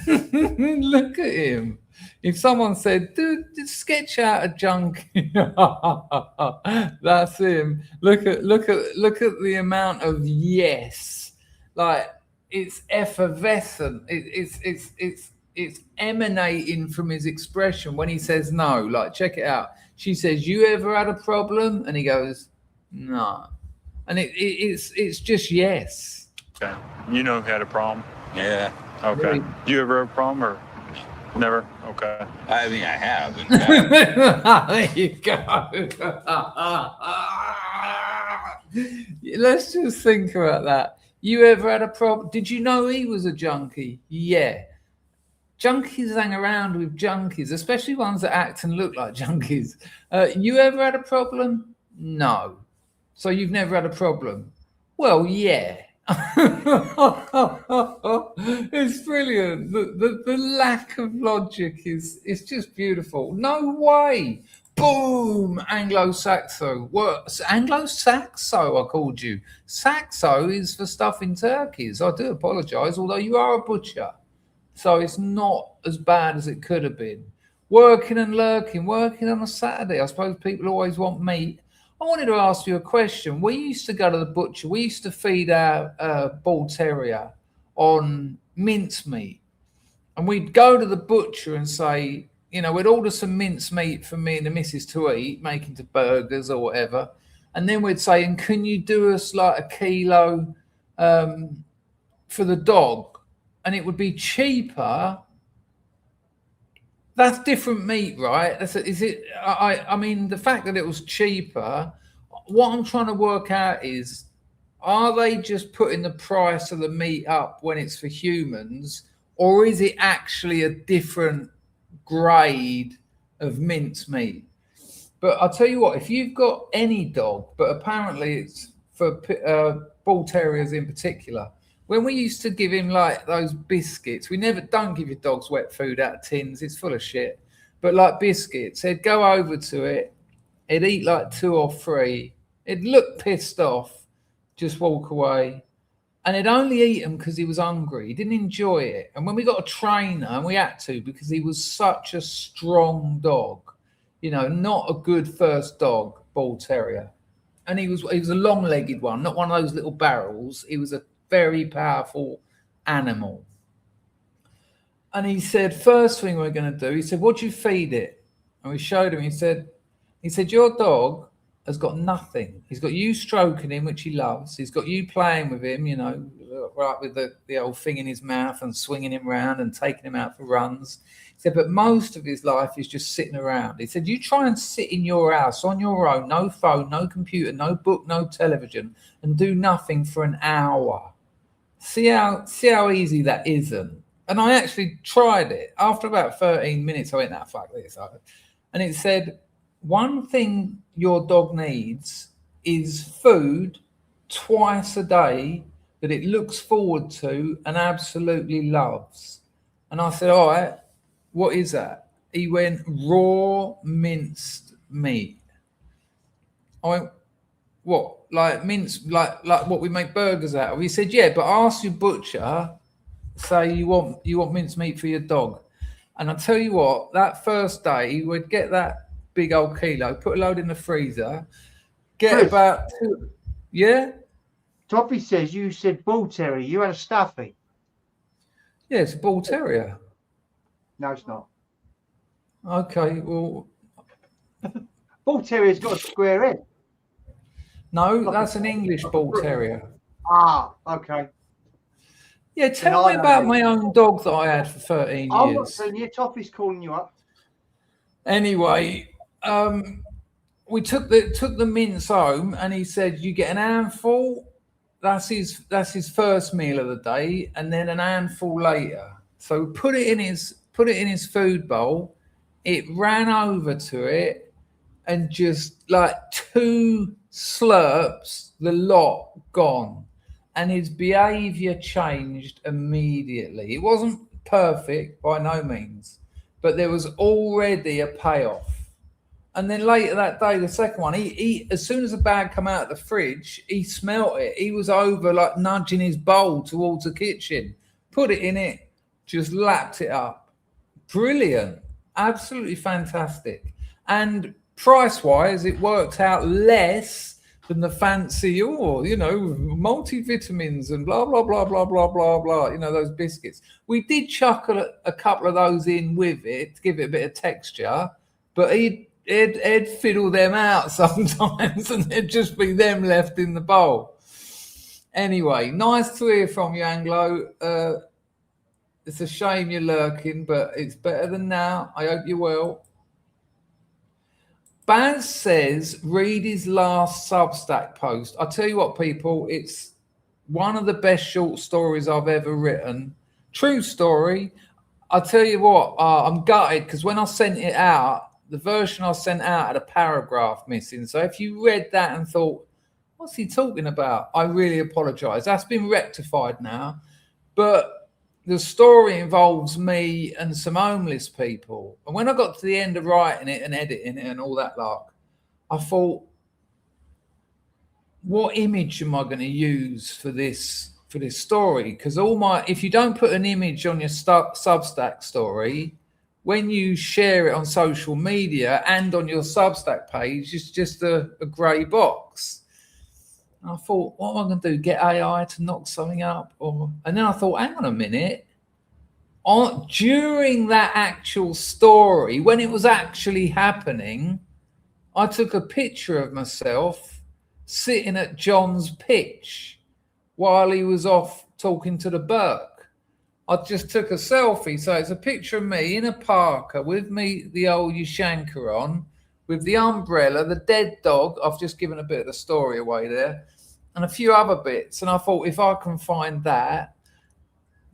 Look at him. If someone said, dude, just sketch out a junkie, that's him. Look at the amount of yes. Like it's effervescent. It's emanating from his expression when he says no. Like, check it out. She says, you ever had a problem? And he goes, no. And it's just yes. Okay. You know he had a problem? Yeah. Okay. Really? Do you ever have a problem or never? Okay. I mean, I have. In fact. There you go. Let's just think about that. You ever had a problem? Did you know he was a junkie? Yeah. Junkies hang around with junkies, especially ones that act and look like junkies. You ever had a problem? No. So you've never had a problem? Well, yeah. It's brilliant. The lack of logic is just beautiful. No way. Boom. Anglo-Saxo. What? Anglo-Saxo, I called you. Saxo is for stuffing turkeys. I do apologize, although you are a butcher. So it's not as bad as it could have been. Working and lurking, working on a Saturday. I suppose people always want meat. I wanted to ask you a question. We used to go to the butcher. We used to feed our bull terrier on mincemeat. And we'd go to the butcher and say, we'd order some mincemeat for me and the missus to eat, make into burgers or whatever. And then we'd say, and can you do us like a kilo for the dog? And it would be cheaper. That's different meat, right? I mean, the fact that it was cheaper, what I'm trying to work out is, are they just putting the price of the meat up when it's for humans, or is it actually a different grade of mincemeat? But I'll tell you what, if you've got any dog, but apparently it's for bull terriers in particular, when we used to give him like those biscuits, don't give your dogs wet food out of tins. It's full of shit. But like biscuits, he'd go over to it. He'd eat like 2 or 3. He'd look pissed off, just walk away. And he'd only eat them because he was hungry. He didn't enjoy it. And when we got a trainer, and we had to because he was such a strong dog, not a good first dog, bull terrier. And he was a long-legged one, not one of those little barrels. He was a very powerful animal. And he said, first thing we're going to do, he said, what do you feed it? And we showed him. He said, your dog has got nothing. He's got you stroking him, which he loves. He's got you playing with him, you know, right with the old thing in his mouth and swinging him around and taking him out for runs. He said, but most of his life is just sitting around. He said, you try and sit in your house on your own, no phone, no computer, no book, no television, and do nothing for an hour. See how easy that isn't. And I actually tried it. After about 13 minutes, I went, nah, fuck this. And it said, one thing your dog needs is food twice a day that it looks forward to and absolutely loves. And I said, all right, what is that? He went, raw minced meat. I went, what? Like minced, like what we make burgers out of? He said, yeah, but ask your butcher, say you want minced meat for your dog. And I tell you what, that first day he would get that big old kilo, put a load in the freezer, get Chris, about two. Yeah? Toppy says you said bull terrier. You had a Staffy. Yeah, it's a bull terrier. No, it's not. Okay, well. Bull terrier's got a square head. No, that's an English bull terrier. Ah, okay. Yeah, tell me about my own dog that I had for 13 I'm years. not saying you. Toppy's calling you up. Anyway, we took the mince home, and he said, you get an handful. That's his first meal of the day, and then an handful later. So put it in his food bowl. It ran over to it, and just like 2 slurps, the lot gone. And his behavior changed immediately. It wasn't perfect by no means, but there was already a payoff. And then later that day, the second one, he as soon as the bag come out of the fridge, he smelt it. He was over like nudging his bowl towards the kitchen, put it in it, just lapped it up. Brilliant. Absolutely fantastic. And price-wise, it worked out less than the fancy, multivitamins and blah, blah, blah, blah, blah, blah, blah, those biscuits. We did chuck a couple of those in with it to give it a bit of texture, but he'd fiddle them out sometimes and there'd just be them left in the bowl. Anyway, nice to hear from you, Anglo. It's a shame you're lurking, but it's better than now. I hope you're well. Baz says, read his last Substack post. I tell you what, people, it's one of the best short stories I've ever written. True story. I tell you what, I'm gutted because when I sent it out, the version I sent out had a paragraph missing. So if you read that and thought, what's he talking about? I really apologize. That's been rectified now. But the story involves me and some homeless people. And when I got to the end of writing it and editing it and all that lark, I thought, what image am I going to use for this story? Because if you don't put an image on your Substack story, when you share it on social media and on your Substack page, it's just a grey box. And I thought, what am I going to do? Get AI to knock something up? And then I thought, hang on a minute. During that actual story, when it was actually happening, I took a picture of myself sitting at John's pitch while he was off talking to the Burke. I just took a selfie. So it's a picture of me in a parka with me, the old Ushanka on, with the umbrella, the dead dog. I've just given a bit of the story away there, and a few other bits. And I thought, if I can find that,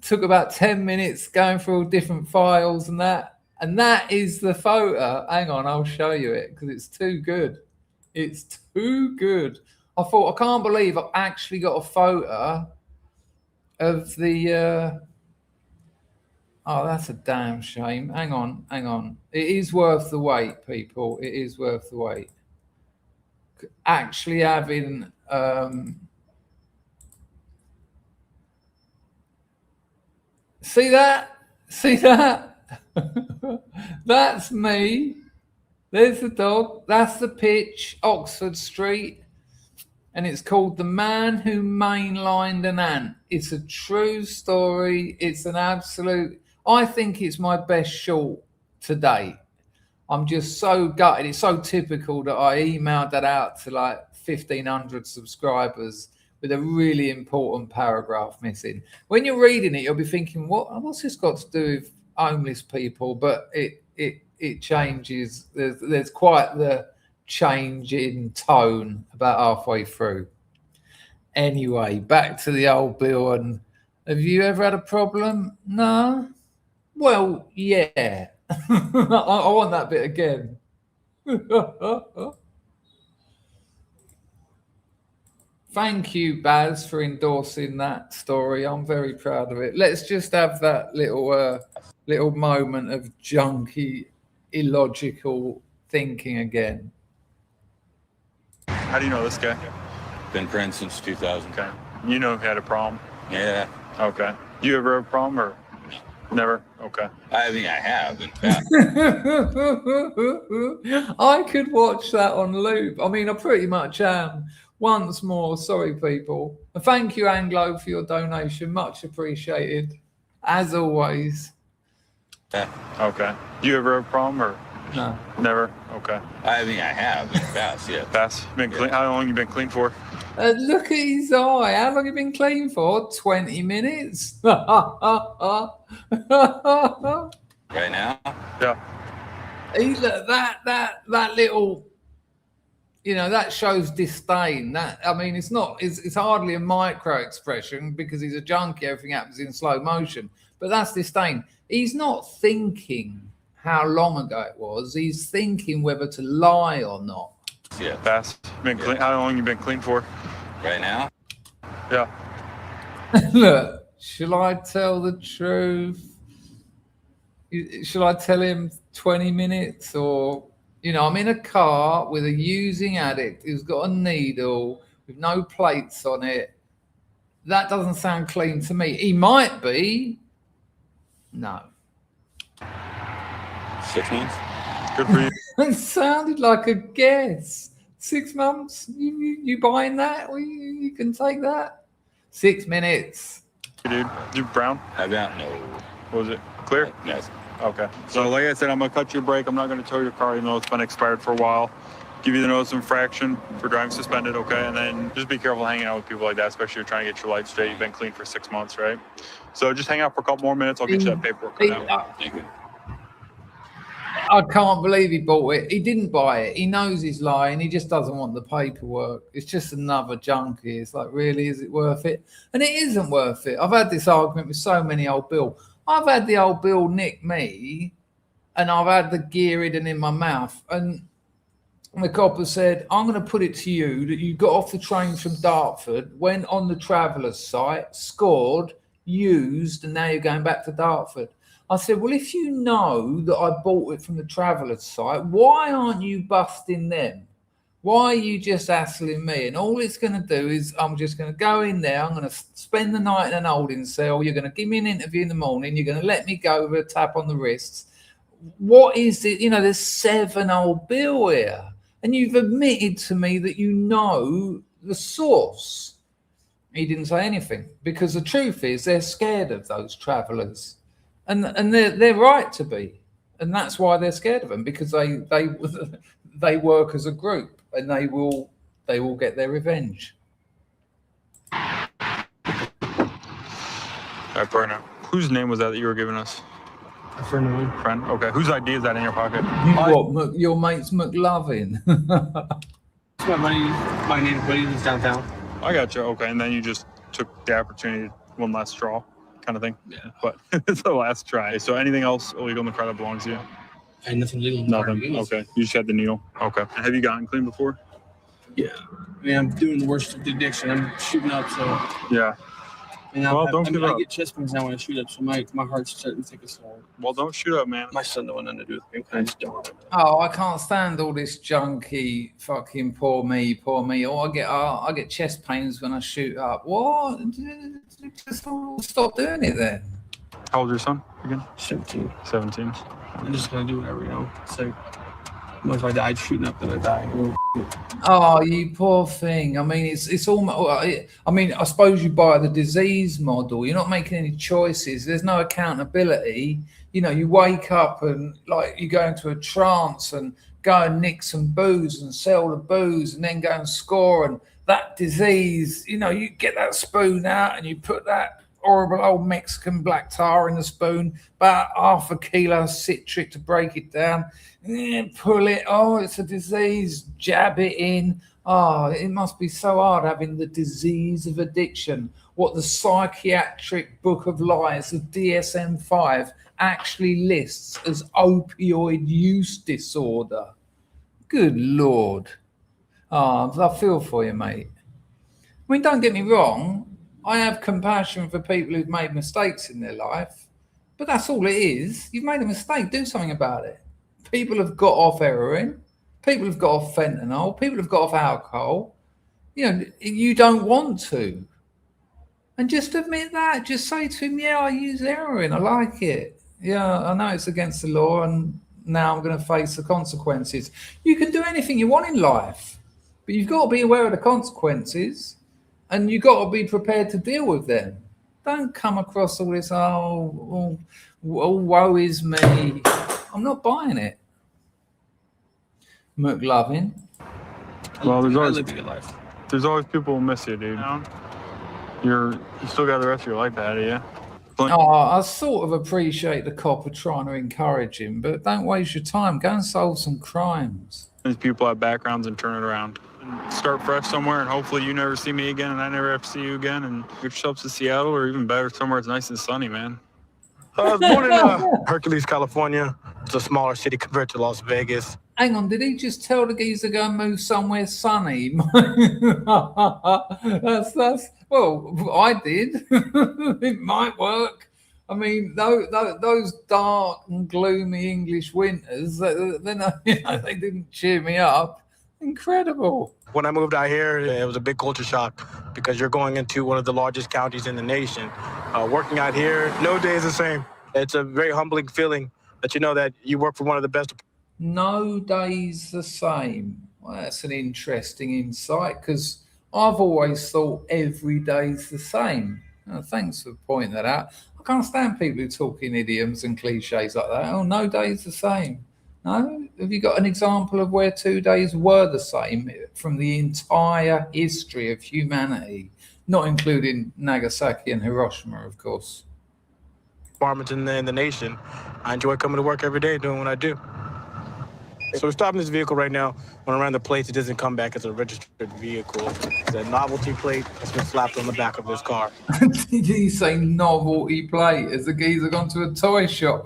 took about 10 minutes going through all different files and that is the photo. Hang on, I'll show you it because it's too good. It's too good. I thought, I can't believe I've actually got a photo of the oh, that's a damn shame. Hang on. It is worth the wait, people. It is worth the wait. Actually having see that? That's me. There's the dog. That's the pitch, Oxford Street. And it's called The Man Who Mainlined an Ant. It's a true story. It's an absolute... I think it's my best short to date. I'm just so gutted. It's so typical that I emailed that out to like 1,500 subscribers with a really important paragraph missing. When you're reading it, you'll be thinking, what's this got to do with homeless people? But it changes. There's quite the change in tone about halfway through. Anyway, back to the old bill. And have you ever had a problem? No. Well, yeah. I want that bit again. Thank you, Baz, for endorsing that story. I'm very proud of it. Let's just have that little moment of junky, illogical thinking again. How do you know this guy? Been friends since 2000. Okay. You know he had a problem? Yeah. Okay. You ever have a problem or never? Okay. I think I have, in fact. I could watch that on loop. I mean, I pretty much am. Once more, sorry, people. And thank you, Anglo, for your donation. Much appreciated, as always. Yeah. Okay. Do you ever have a problem or No. never? Okay. I think I have, in fact, yeah. Fast. Been clean. How long you been clean for? Look at his eye. How long have you been clean for? 20 minutes? Right now? Yeah. That little, that shows disdain. It's hardly a micro expression because he's a junkie. Everything happens in slow motion, but that's disdain. He's not thinking how long ago it was. He's thinking whether to lie or not. Yeah. Fast. Been clean. How long you been clean for? Right now? Yeah. Look, shall I tell the truth? Shall I tell him 20 minutes or, I'm in a car with a using addict who's got a needle with no plates on it. That doesn't sound clean to me. He might be. No. 6 months? Good for you. It sounded like a guess. 6 months? You buying that? Well, you can take that. 6 minutes. Dude, you brown? How about no? What was it? Clear? Yes. Okay. So like I said, I'm going to cut your brake. I'm not going to tow your car even though it's been expired for a while. Give you the notice of infraction for driving suspended, okay? And then just be careful hanging out with people like that, especially if you're trying to get your life straight. You've been clean for 6 months, right? So just hang out for a couple more minutes. I'll get you that paperwork cut out. Thank you. I can't believe he bought it. He didn't buy it. He knows he's lying. He just doesn't want the paperwork. It's just another junkie. It's like, really, is it worth it? And it isn't worth it. I've had this argument with so many old Bill. I've had the old Bill nick me, and I've had the gear hidden in my mouth. And the copper said, I'm going to put it to you that you got off the train from Dartford, went on the traveller's site, scored, used, and now you're going back to Dartford. I said, well, if you know that I bought it from the traveller's site, why aren't you busting them? Why are you just hassling me? And all it's going to do is I'm just going to go in there. I'm going to spend the night in an holding cell. You're going to give me an interview in the morning. You're going to let me go with a tap on the wrists. What is it? There's 7 old Bill here. And you've admitted to me that you know the source. He didn't say anything because the truth is they're scared of those travellers. And they're right to be, and that's why they're scared of them because they work as a group and they will get their revenge. All right, partner. Whose name was that you were giving us? A friend of mine. Friend. Okay. Whose ID is that in your pocket? Your mate's McLovin. It's my buddy. My name's Buddy. He's downtown. I got you. Okay, and then you just took the opportunity, one last straw. Kind of thing, yeah. But it's the last try. So anything else illegal in the car that belongs to you? I had nothing legal. Nothing. Okay. You just had the needle. Okay. And have you gotten clean before? Yeah. I mean, I'm doing the worst of the addiction. I'm shooting up, so. Yeah. And I get chest pains now when I shoot up, so my heart's starting to take a slow. Well, don't shoot up, man. My son don't want nothing to do with me. I just don't. Oh, I can't stand all this junky fucking poor me. Oh, I get chest pains when I shoot up. What? Just stop doing it then. How old's your son again? 17. 17. I'm just gonna do whatever, So What if I died shooting up that I died? Oh, you poor thing. I mean, it's almost. I mean, I suppose you buy the disease model. You're not making any choices. There's no accountability. You know, you wake up and like you go into a trance and go and nick some booze and sell the booze and then go and score. And that disease, you know, you get that spoon out and you put that horrible old Mexican black tar in the spoon, about half a kilo of citric to break it down. Pull it. Oh, it's a disease. Jab it in. Oh, it must be so hard having the disease of addiction. What the psychiatric book of lies of DSM-5 actually lists as opioid use disorder. Good Lord. Oh, I feel for you, mate. I mean, don't get me wrong. I have compassion for people who've made mistakes in their life, but that's all it is. You've made a mistake. Do something about it. People have got off heroin. People have got off fentanyl. People have got off alcohol. You know, you don't want to. And just admit that. Just say to him, yeah, I use heroin. I like it. Yeah, I know it's against the law and now I'm going to face the consequences. You can do anything you want in life, but you've got to be aware of the consequences and you've got to be prepared to deal with them. Don't come across all this, oh, woe is me. I'm not buying it. McLovin. Well, Live your life. there's always people who miss you, dude. You still got the rest of your life ahead of you. Oh, I sort of appreciate the copper trying to encourage him, but don't waste your time. Go and solve some crimes. These people have backgrounds and turn it around. And start fresh somewhere, and hopefully you never see me again, and I never have to see you again. And get yourself to Seattle, or even better, somewhere it's nice and sunny, man. I was born in Hercules, California. It's a smaller city compared to Las Vegas. Hang on, did he just tell the geezer to go and move somewhere sunny? that's well, I did. It might work. I mean, those dark and gloomy English winters, they didn't cheer me up. Incredible. When I moved out here, it was a big culture shock because you're going into one of the largest counties in the nation. Working out here, no day is the same. It's a very humbling feeling that you know that you work for one of the best. No day's the same. Well, that's an interesting insight because I've always thought every day's the same. Oh, thanks for pointing that out. I can't stand people who talk in idioms and cliches like that. Oh, no day's the same. No? Have you got an example of where 2 days were the same from the entire history of humanity? Not including Nagasaki and Hiroshima, of course. Environment in the nation. I enjoy coming to work every day doing what I do. So we're stopping this vehicle right now. When I ran the plates, it doesn't come back as a registered vehicle. It's a novelty plate that's been slapped on the back of this car. Did he say novelty plate? Has the geezer gone to a toy shop?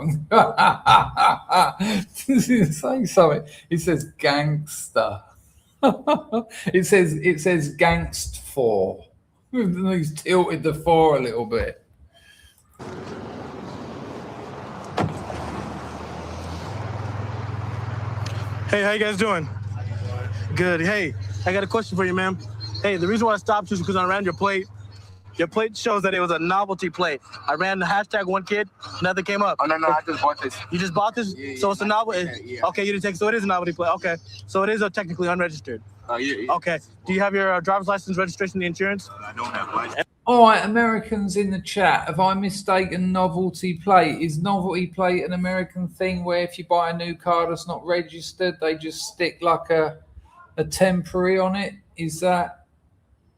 Does he say something? He says gangster. It says gangst 4. He's tilted the 4 a little bit. Hey, how you guys doing? Good. Hey, I got a question for you, ma'am. Hey, the reason why I stopped you is because I ran your plate. Your plate shows that it was a novelty plate. I ran the hashtag one kid, nothing came up. Oh, no, I just bought this. You just bought this? Yeah, so it's a novelty? yeah. Okay, you didn't take, so it is a novelty plate. Okay, so it is technically unregistered. Yeah. Okay, do you have your driver's license, registration, and insurance? I don't have license. All right, Americans in the chat, have I mistaken novelty plate? Is novelty plate an American thing where if you buy a new car that's not registered, they just stick like a temporary on it? Is that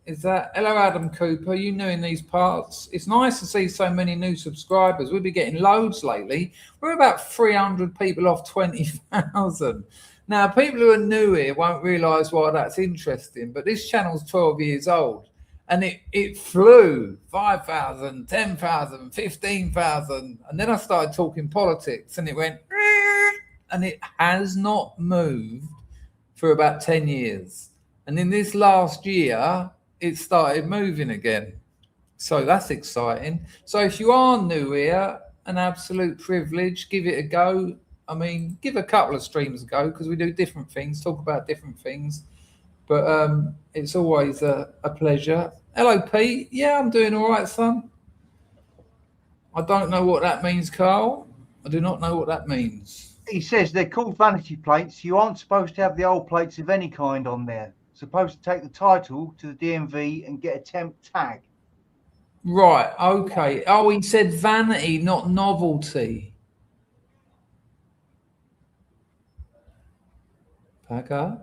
hello, Adam Cooper? You new in these parts? It's nice to see so many new subscribers. We've been getting loads lately. We're about 300 people off 20,000. Now, people who are new here won't realise why that's interesting, but this channel's 12 years old. And it flew 5,000, 10,000, 15,000. And then I started talking politics and it went, and it has not moved for about 10 years. And in this last year, it started moving again. So that's exciting. So if you are new here, an absolute privilege, give it a go. I mean, give a couple of streams a go because we do different things, talk about different things. But it's always a pleasure. Hello, Pete. Yeah, I'm doing all right, son. I don't know what that means, Carl. I do not know what that means. He says they're called vanity plates. You aren't supposed to have the old plates of any kind on there. Supposed to take the title to the DMV and get a temp tag. Right, okay. Oh, he said vanity, not novelty. Packer?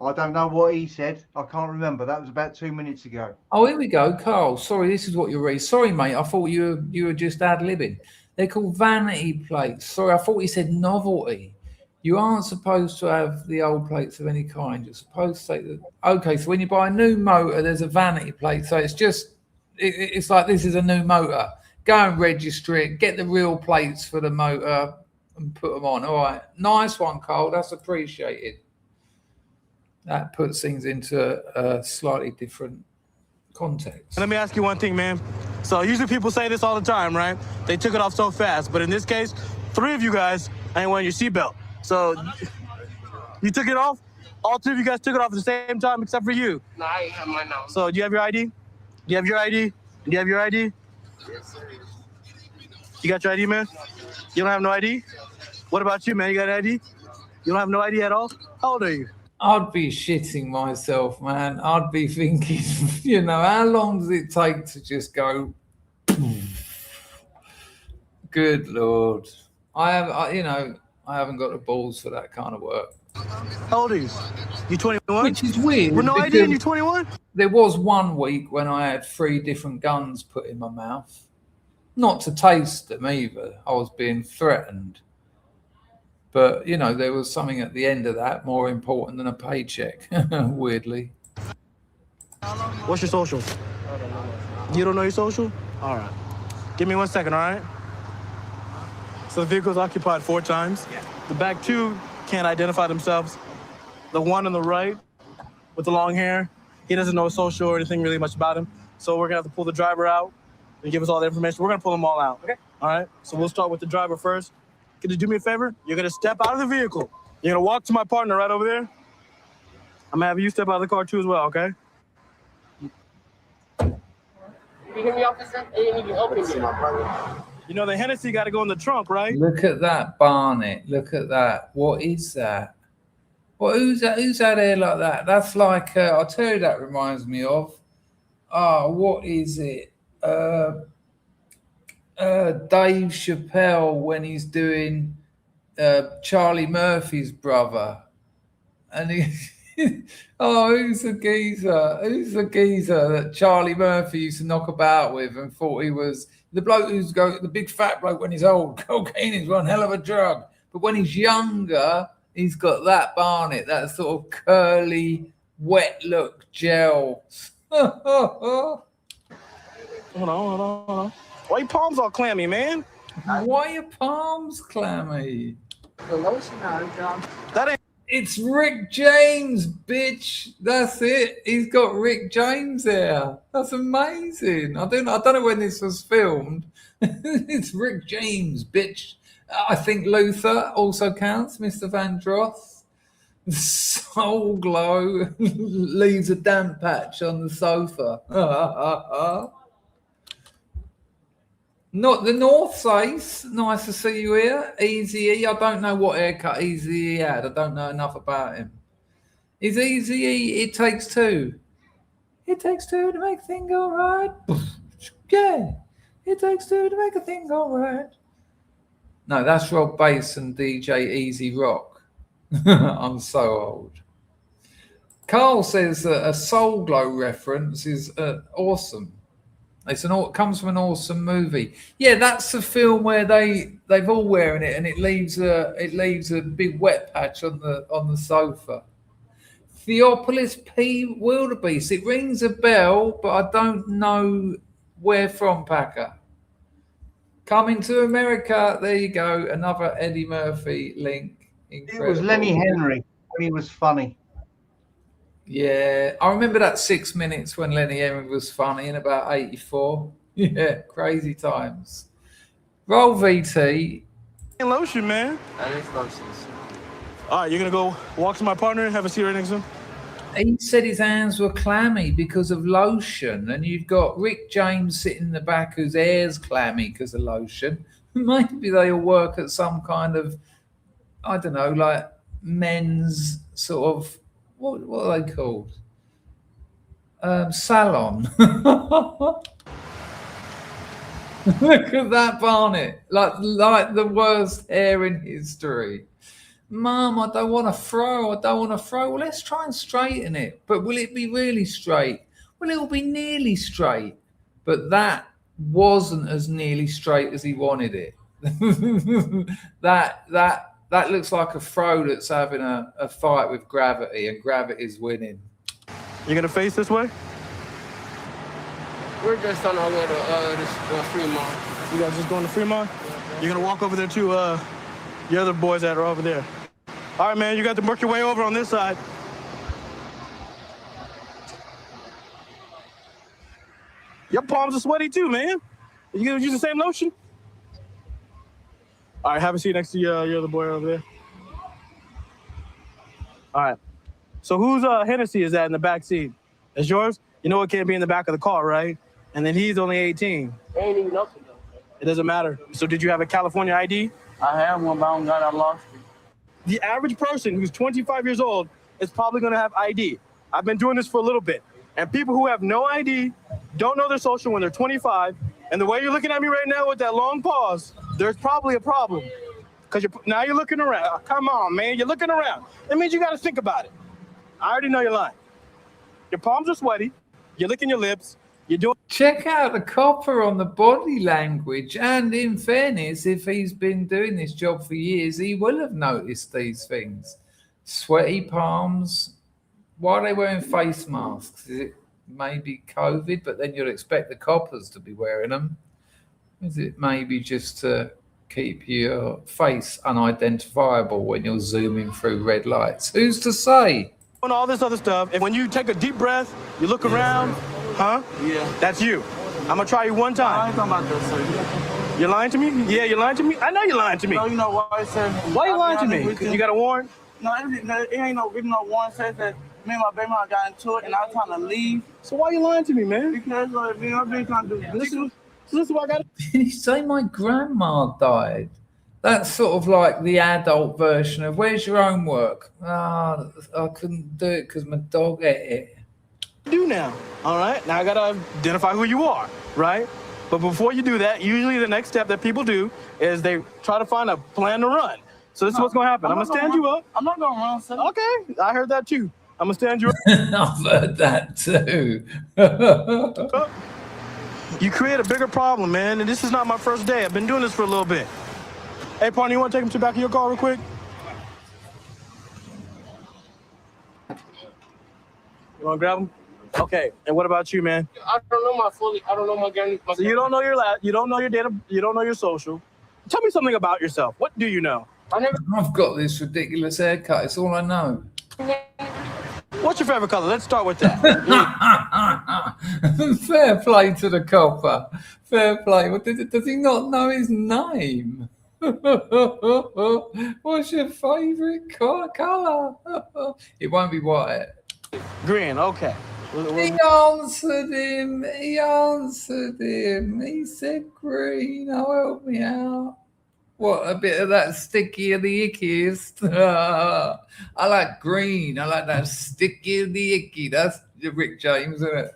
I don't know what he said. I can't remember. That was about 2 minutes ago. Oh, here we go, Carl. Sorry, this is what you're reading. Sorry, mate. I thought you were just ad-libbing. They're called vanity plates. Sorry, I thought he said novelty. You aren't supposed to have the old plates of any kind. You're supposed to take the... Okay, so when you buy a new motor, there's a vanity plate. So it's just... It's like this is a new motor. Go and register it. Get the real plates for the motor and put them on. All right. Nice one, Carl. That's appreciated. That puts things into a slightly different context. Let me ask you one thing, man. So usually people say this all the time, right? They took it off so fast. But in this case, 3 of you guys ain't wearing your seatbelt. So you took it off? All 3 of you guys took it off at the same time except for you. No, I have mine now. So do you have your ID? Do you have your ID? Do you have your ID? Yes, sir. You got your ID, man? You don't have no ID? What about you, man? You got an ID? You don't have no ID at all? How old are you? I'd be shitting myself, man. I'd be thinking, you know, how long does it take to just go? Good Lord. I haven't got the balls for that kind of work. How old are you? You 21? Which is weird. With no ID and you 21? There was one week when I had 3 different guns put in my mouth. Not to taste them either. I was being threatened. But, you know, there was something at the end of that more important than a paycheck, weirdly. What's your social? You don't know your social? All right. Give me 1 second, all right? So the vehicle's occupied 4 times. Yeah. The back 2 can't identify themselves. The one on the right with the long hair, he doesn't know his social or anything really much about him. So we're gonna have to pull the driver out and give us all the information. We're gonna pull them all out. Okay. All right. So we'll start with the driver first. Could you do me a favor? You're gonna step out of the vehicle. You're gonna walk to my partner right over there. I'm gonna have you step out of the car too as well, okay? You hear me, officer? You need to open it. You know the Hennessy got to go in the trunk, right? Look at that, Barnett. Look at that. What is that? Well, who's that? Who's that hair like that? That's like, I'll tell you, that reminds me of. What is it? Dave Chappelle when he's doing Charlie Murphy's brother. And he... who's the geezer? Who's the geezer that Charlie Murphy used to knock about with and thought he was the bloke the big fat bloke when he's old? Cocaine is one hell of a drug. But when he's younger, he's got that Barnett, that sort of curly, wet look gel. Hold on. Why your palms all clammy, man? Why are your palms clammy? The lotion on, John. That ain't. It's Rick James, bitch. That's it. He's got Rick James there. That's amazing. I don't know when this was filmed. It's Rick James, bitch. I think Luther also counts, Mr. Van Dross. Soul Glow leaves a damp patch on the sofa. Not the North Face. Nice to see you here. Easy-E. I don't know what haircut Easy-E had. I don't know enough about him. Is Easy-E, it takes 2? It takes 2 to make a thing go right. Yeah. It takes 2 to make a thing go right. No, that's Rob Bass and DJ Easy Rock. I'm so old. Carl says that a Soul Glow reference is awesome. It comes from an awesome movie. Yeah, that's the film where they've all wearing it and it leaves a big wet patch on the sofa. Theopolis P. Wildebeest. It rings a bell, but I don't know where from, Packer. Coming to America. There you go. Another Eddie Murphy link. Incredible. It was Lenny Henry. He was funny. Yeah, I remember that 6 minutes when Lenny Henry was funny in about 84. Yeah, crazy times. Roll VT. Lotion, man. That is lotions. All right, you're going to go walk to my partner and have a seat right next to him? He said his hands were clammy because of lotion, and you've got Rick James sitting in the back whose hair's clammy because of lotion. Maybe they all work at some kind of I don't know, like men's sort of what are they called? Salon. Look at that Barnet, like the worst hair in history. Mum, I don't want to throw. Well, let's try and straighten it. But will it be really straight? Well, it'll be nearly straight. But that wasn't as nearly straight as he wanted it. That looks like a throw that's having a fight with gravity, and gravity's winning. You gonna face this way? We're just on our way to this Fremont. You guys just going to Fremont? You're gonna walk over there to the other boys that are over there. All right, man, you got to work your way over on this side. Your palms are sweaty too, man. You gonna use the same lotion? All right, have a seat next to your other boy over there. All right. So whose Hennessy is that in the back seat? That's yours? You know it can't be in the back of the car, right? And then he's only 18. Ain't even nothing though. It doesn't matter. So did you have a California ID? I have one, but I don't got it. I lost it. The average person who's 25 years old is probably gonna have ID. I've been doing this for a little bit. And people who have no ID, don't know their social when they're 25, and the way you're looking at me right now with that long pause, there's probably a problem. Because now you're looking around. Come on, man, you're looking around. That means you gotta think about it. I already know you're lying. Your palms are sweaty, you're licking your lips, you're doing... Check out the copper on the body language. And in fairness, if he's been doing this job for years, he will have noticed these things. Sweaty palms. Why are they wearing face masks? Is it maybe COVID, but then you'd expect the coppers to be wearing them? Is it maybe just to keep your face unidentifiable when you're zooming through red lights? Who's to say? all this other stuff, and when you take a deep breath, you look around, huh? Yeah. That's you. I'm gonna try you one time. I ain't talking about that, sir. You're lying to me? Yeah, you're lying to me? I know you're lying to me. No, you know why, sir? Why you lying to me? Because you got a warrant? No, it ain't no warrant says that me and my baby mom got into it and I was trying to leave. So why you lying to me, man? Because I've been trying to do this. This is what I got. Did you say my grandma died? That's sort of like the adult version of where's your homework? I couldn't do it because my dog ate it. Do now, all right? Now I gotta identify who you are, right? But before you do that, usually the next step that people do is they try to find a plan to run. So this is what's gonna happen. I'm gonna stand you up. I'm not gonna run, sir. Okay, I heard that too. I'm gonna stand you up. I've heard that too. You create a bigger problem, man, and this is not my first day. I've been doing this for a little bit. Hey, partner, you want to take him to the back of your car real quick? You want to grab him? Okay. And what about you, man? I don't know my gang. So you don't know your you don't know your data, you don't know your social. Tell me something about yourself. What do you know? I've got this ridiculous haircut. It's all I know. What's your favorite color? Let's start with that. Fair play to the copper. Fair play. Well, does he not know his name? What's your favourite colour? It won't be white. Green, okay. He answered him. He said green. Oh, help me out. What, a bit of that sticky of the ickiest? I like green. I like that sticky of the icky. That's Rick James, isn't it?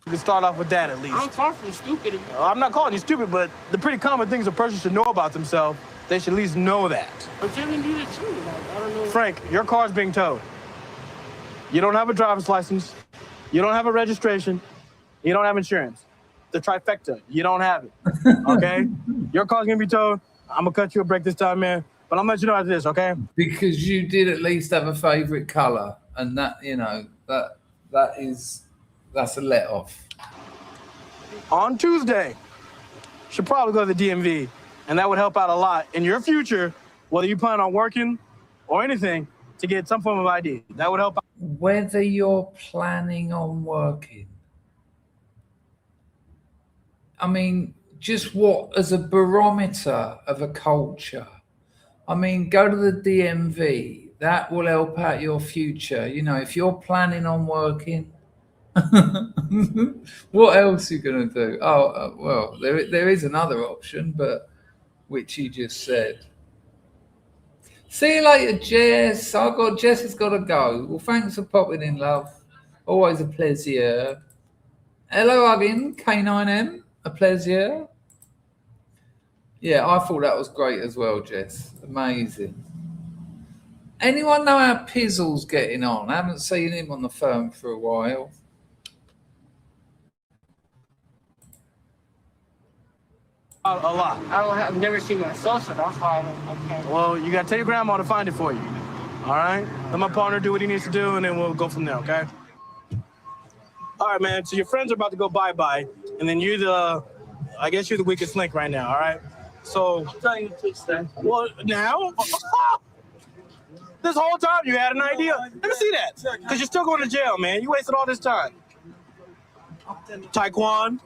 We can start off with that at least. I'm far from stupid. I'm not calling you stupid, but the pretty common things a person should know about themselves, they should at least know that. But you can do that too. Like, I don't know. Frank, your car's being towed. You don't have a driver's license. You don't have a registration. You don't have insurance. The trifecta, you don't have it, okay? Your car's gonna be towed. I'm gonna cut you a break this time, man. But I'm gonna let you know after this, okay? Because you did at least have a favourite colour, and that, you know, that's a let off. On Tuesday, should probably go to the DMV, and that would help out a lot in your future, whether you plan on working or anything, to get some form of ID. That would help out. Whether you're planning on working. I mean, just what as a barometer of a culture. I mean, go to the DMV. That will help out your future. You know, if you're planning on working, what else are you going to do? Well, there is another option, but which he just said. See you later, Jess. Jess has got to go. Well, thanks for popping in, love. Always a pleasure. Hello again, K9M. A pleasure. Yeah, I thought that was great as well, Jess. Amazing. Anyone know how Pizzle's getting on? I haven't seen him on the phone for a while. A lot. I've never seen my salsa. That's why I can't. Well, you gotta tell your grandma to find it for you. All right? Let my partner do what he needs to do, and then we'll go from there, okay? All right, man. So your friends are about to go bye-bye, and then I guess you're the weakest link right now, all right? So, I'm telling you to stay. well, now? This whole time you had an idea? Let me see that. Because you're still going to jail, man. You wasted all this time. Taekwon.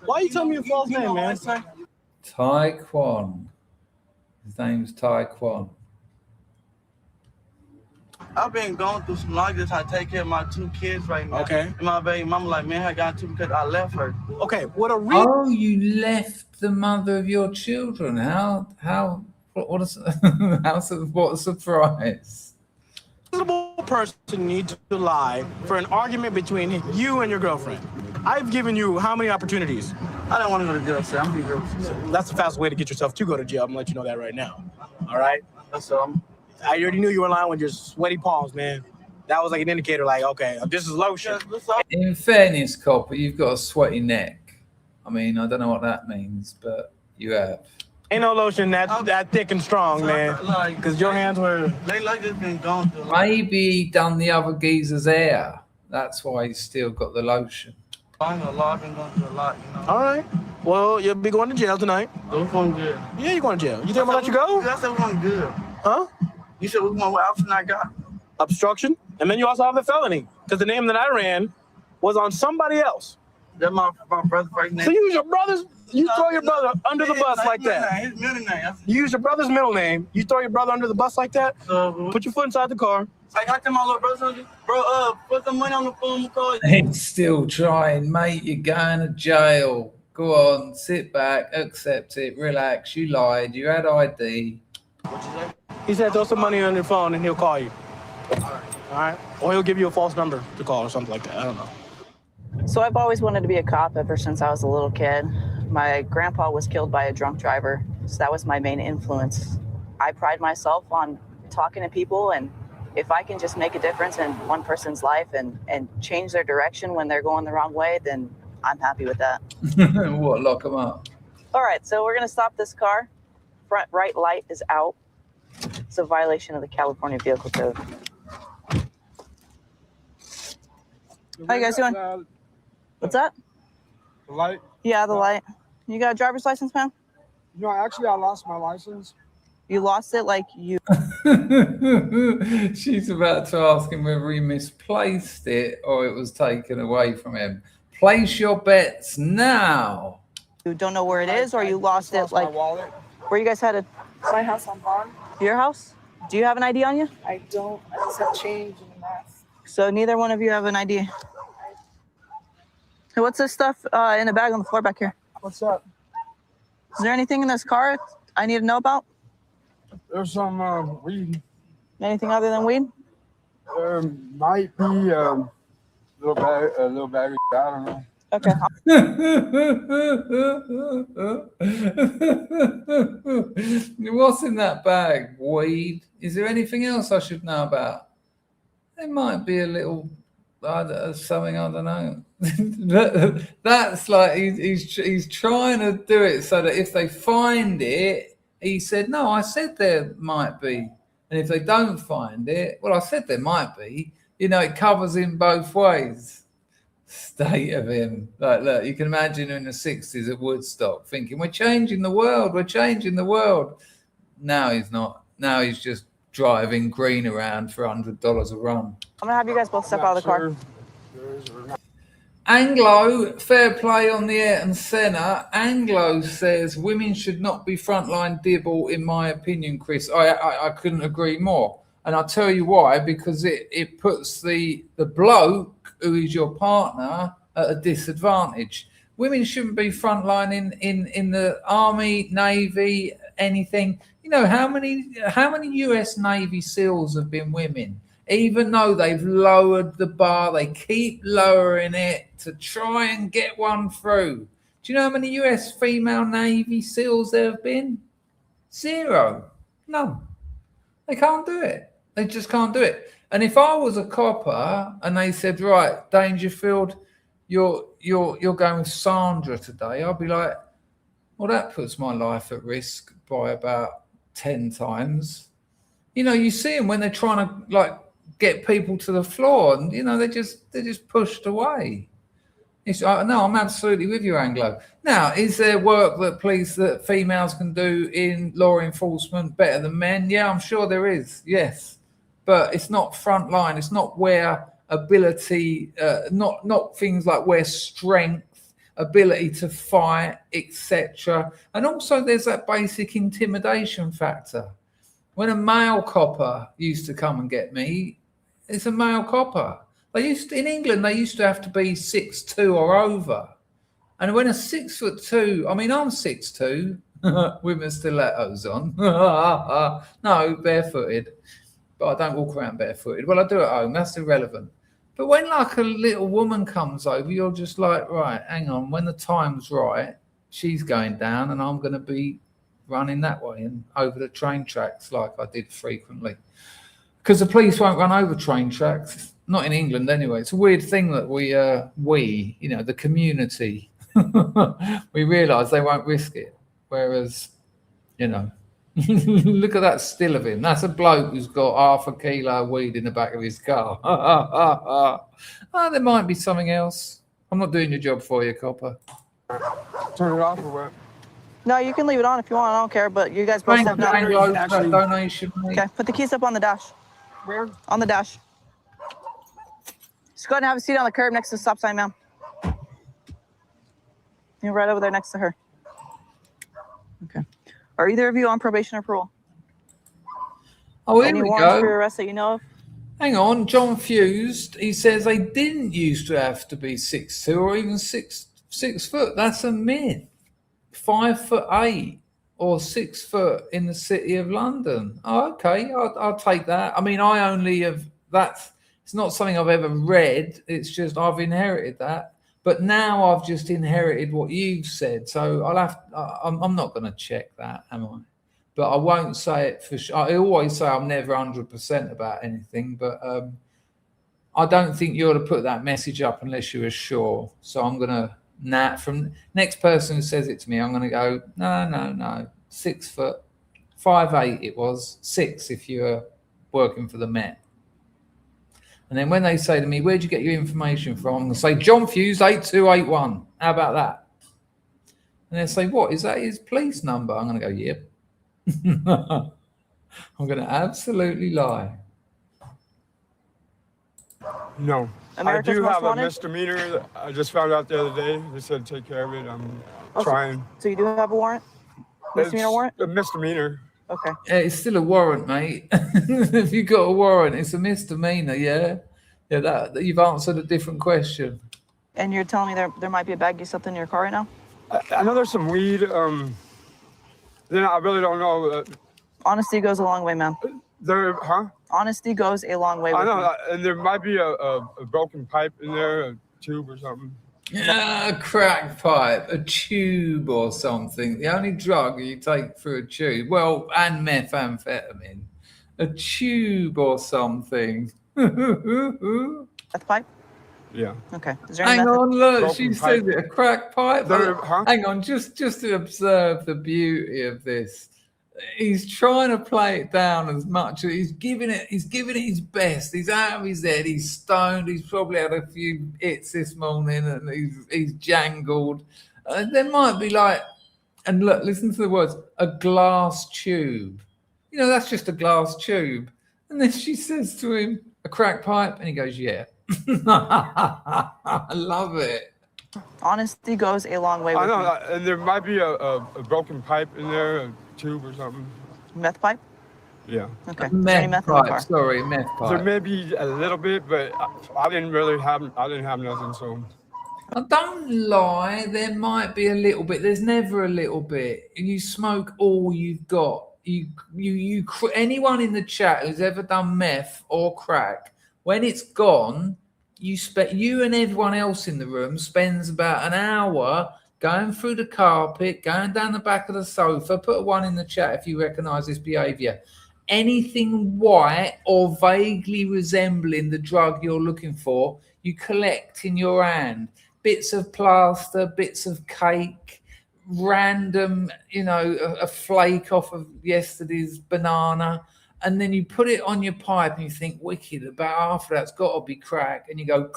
Why are you telling me your false name, man? Taekwon. His name's Taekwon. I've been going through some like this. I take care of my 2 kids right now. Okay. And my baby mama like, man, I got 2 because I left her. Okay, what a Oh, you left the mother of your children. What a surprise. reasonable person needs to lie for an argument between you and your girlfriend. I've given you how many opportunities? I don't want to go to jail, sir. I'm being real. That's the fastest way to get yourself to go to jail. I'm gonna let you know that right now. All right? That's all. I already knew you were lying with your sweaty palms, man. That was like an indicator, like, okay, this is lotion. In fairness, Copper, you've got a sweaty neck. I mean, I don't know what that means, but you have. Ain't no lotion that thick and strong, man. Because your hands were... They like this been gone through. Maybe he done the other geezer's hair. That's why he's still got the lotion. I ain't gonna lie, I've been going through a lot, you know. All right. Well, you'll be going to jail tonight. We're going good. Yeah, you're going to jail. You think I'm gonna let you go? I said we're going good. Huh? You said we're going what option I got? Obstruction. And then you also have a felony. Because the name that I ran was on somebody else. That's my brother's first name. So you use your brother's... You throw your brother under the bus like that. His middle name. You use your brother's middle name. You throw your brother under the bus like that. Put your foot inside the car. Like I tell my little brother, bro, put some money on the phone call. He's still trying, mate. You're going to jail. Go on, sit back, accept it, relax. You lied. You had ID. What you say? He said throw some money on your phone and he'll call you. All right. Or he'll give you a false number to call or something like that. I don't know. So I've always wanted to be a cop ever since I was a little kid. My grandpa was killed by a drunk driver, so that was my main influence. I pride myself on talking to people, and if I can just make a difference in one person's life and change their direction when they're going the wrong way, then I'm happy with that. What, lock them up? All right, so we're gonna stop this car. Front right light is out. It's a violation of the California Vehicle Code. How you guys doing? What's that? The light? Yeah, the light. You got a driver's license, man? No, actually, I lost my license. You lost it like you... She's about to ask him whether he misplaced it or it was taken away from him. Place your bets now. You don't know where it is, or you lost it like... My wallet. Where you guys headed? My house on Bond. Your house? Do you have an ID on you? I don't. I just have change in the mask. So neither one of you have an ID. Hey, what's this stuff in a bag on the floor back here? What's up? Is there anything in this car I need to know about? There's some weed. Anything other than weed? There might be a little bag of, I don't know. Okay. What's in that bag? Weed. Is there anything else I should know about? There might be a little something I don't know. That's like he's trying to do it so that if they find it, he said, no, I said there might be. And if they don't find it, well, I said there might be. You know, it covers him both ways. State of him. Like, look, you can imagine in the 60s at Woodstock thinking, we're changing the world. We're changing the world. Now he's not. Now he's just driving green around for $100 a run. I'm going to have you guys both step out of the car. Anglo, fair play on the Ayrton Senna. Anglo says women should not be frontline dibble, in my opinion, Chris. I couldn't agree more. And I'll tell you why, because it puts the bloke who is your partner at a disadvantage. Women shouldn't be frontline in the Army, Navy, anything. You know, how many US Navy SEALs have been women? Even though they've lowered the bar, they keep lowering it to try and get one through. Do you know how many US female Navy SEALs there have been? 0. No. They can't do it. They just can't do it. And if I was a copper and they said, right, Dangerfield, you're going with Sandra today, I'd be like, well, that puts my life at risk by about 10 times. You know, you see them when they're trying to like get people to the floor, and you know they're just pushed away. No, I'm absolutely with you, Anglo. Now, is there work that females can do in law enforcement better than men? Yeah, I'm sure there is. Yes, but it's not front line. It's not where ability, not things like where strength, ability to fight, etc. And also, there's that basic intimidation factor. When a male copper used to come and get me, it's a male copper. In England, they used to have to be 6'2" or over. And when a 6'2", I mean, I'm 6'2", with my stilettos on. No, barefooted. But I don't walk around barefooted. Well, I do at home. That's irrelevant. But when like a little woman comes over, you're just like, right, hang on. When the time's right, she's going down and I'm going to be running that way and over the train tracks like I did frequently. Because the police won't run over train tracks. Not in England anyway. It's a weird thing that we, you know, the community, we realise they won't risk it. Whereas, you know, look at that still of him. That's a bloke who's got half a kilo of weed in the back of his car. There might be something else. I'm not doing your job for you, copper. Turn it off or what? No, you can leave it on if you want. I don't care, but you guys both have donation. Okay, put the keys up on the dash. Where? On the dash. Just go ahead and have a seat on the curb next to the stop sign, ma'am. You're right over there next to her. Okay. Are either of you on probation or parole? Oh, here Any we warrants go. for your arrest that you know of? Hang on, John Fused. He says they didn't used to have to be 6'2" or even 6 foot. That's a myth. 5'8" or 6 foot in the city of London. Oh, okay, I'll take that. I mean, I only have it's not something I've ever read. It's just I've inherited that. But now I've just inherited what you've said. So I'm not going to check that, am I? But I won't say it for sure. I always say I'm never 100% about anything. But I don't think you ought to put that message up unless you are sure. So I'm going to, from next person who says it to me, I'm going to go, no. 6 foot, 5'8" it was, 6 if you're working for the Met. And then when they say to me, where'd you get your information from? I'm going to say, John Fuse 8281. How about that? And they say, what, is that his police number? I'm going to go, yep. I'm going to absolutely lie. No. America's I do Most have Wanted? a misdemeanor. I just found out the other day. They said take care of it. I'm trying. So you do have a warrant? Misdemeanor warrant? A misdemeanor. Okay. Yeah, it's still a warrant, mate. If you got a warrant, it's a misdemeanor, yeah? Yeah, that you've answered a different question. And you're telling me there might be a bag of something in your car right now? I know there's some weed. Then I really don't know. Honesty goes a long way, man. Honesty goes a long way. I know, and there might be a broken pipe in there, a tube or something. Yeah, a crack pipe, a tube or something. The only drug you take through a tube, well, and methamphetamine, a tube or something. Meth pipe? Yeah. Okay. Is there any Hang on, look, broken she pipe? says it, a crack pipe. Hang on, just to observe the beauty of this. He's trying to play it down as much. He's giving it his best. He's out of his head. He's stoned. He's probably had a few hits this morning, and he's jangled. There might be and look, listen to the words, a glass tube. You know, that's just a glass tube. And then she says to him, a crack pipe, and he goes, yeah. I love it. Honesty goes a long way. I know, and there might be a broken pipe in there, a tube or something. Meth pipe? Yeah. Okay. Meth pipe. Sorry, meth pipe. There may be a little bit, but I didn't have nothing, so. Don't lie. There might be a little bit. There's never a little bit. You smoke all you've got. Anyone in the chat who's ever done meth or crack, when it's gone, you and everyone else in the room spends about an hour going through the carpet, going down the back of the sofa. Put a 1 in the chat if you recognise this behaviour. Anything white or vaguely resembling the drug you're looking for, you collect in your hand. Bits of plaster, bits of cake, random, a flake off of yesterday's banana. And then you put it on your pipe and you think, wicked, about half of that's got to be crack. And you go,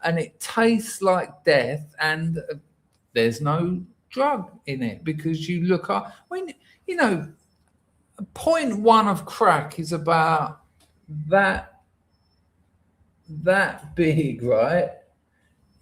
and it tastes like death. And there's no drug in it because you look up. When, 0.1 of crack is about that big, right?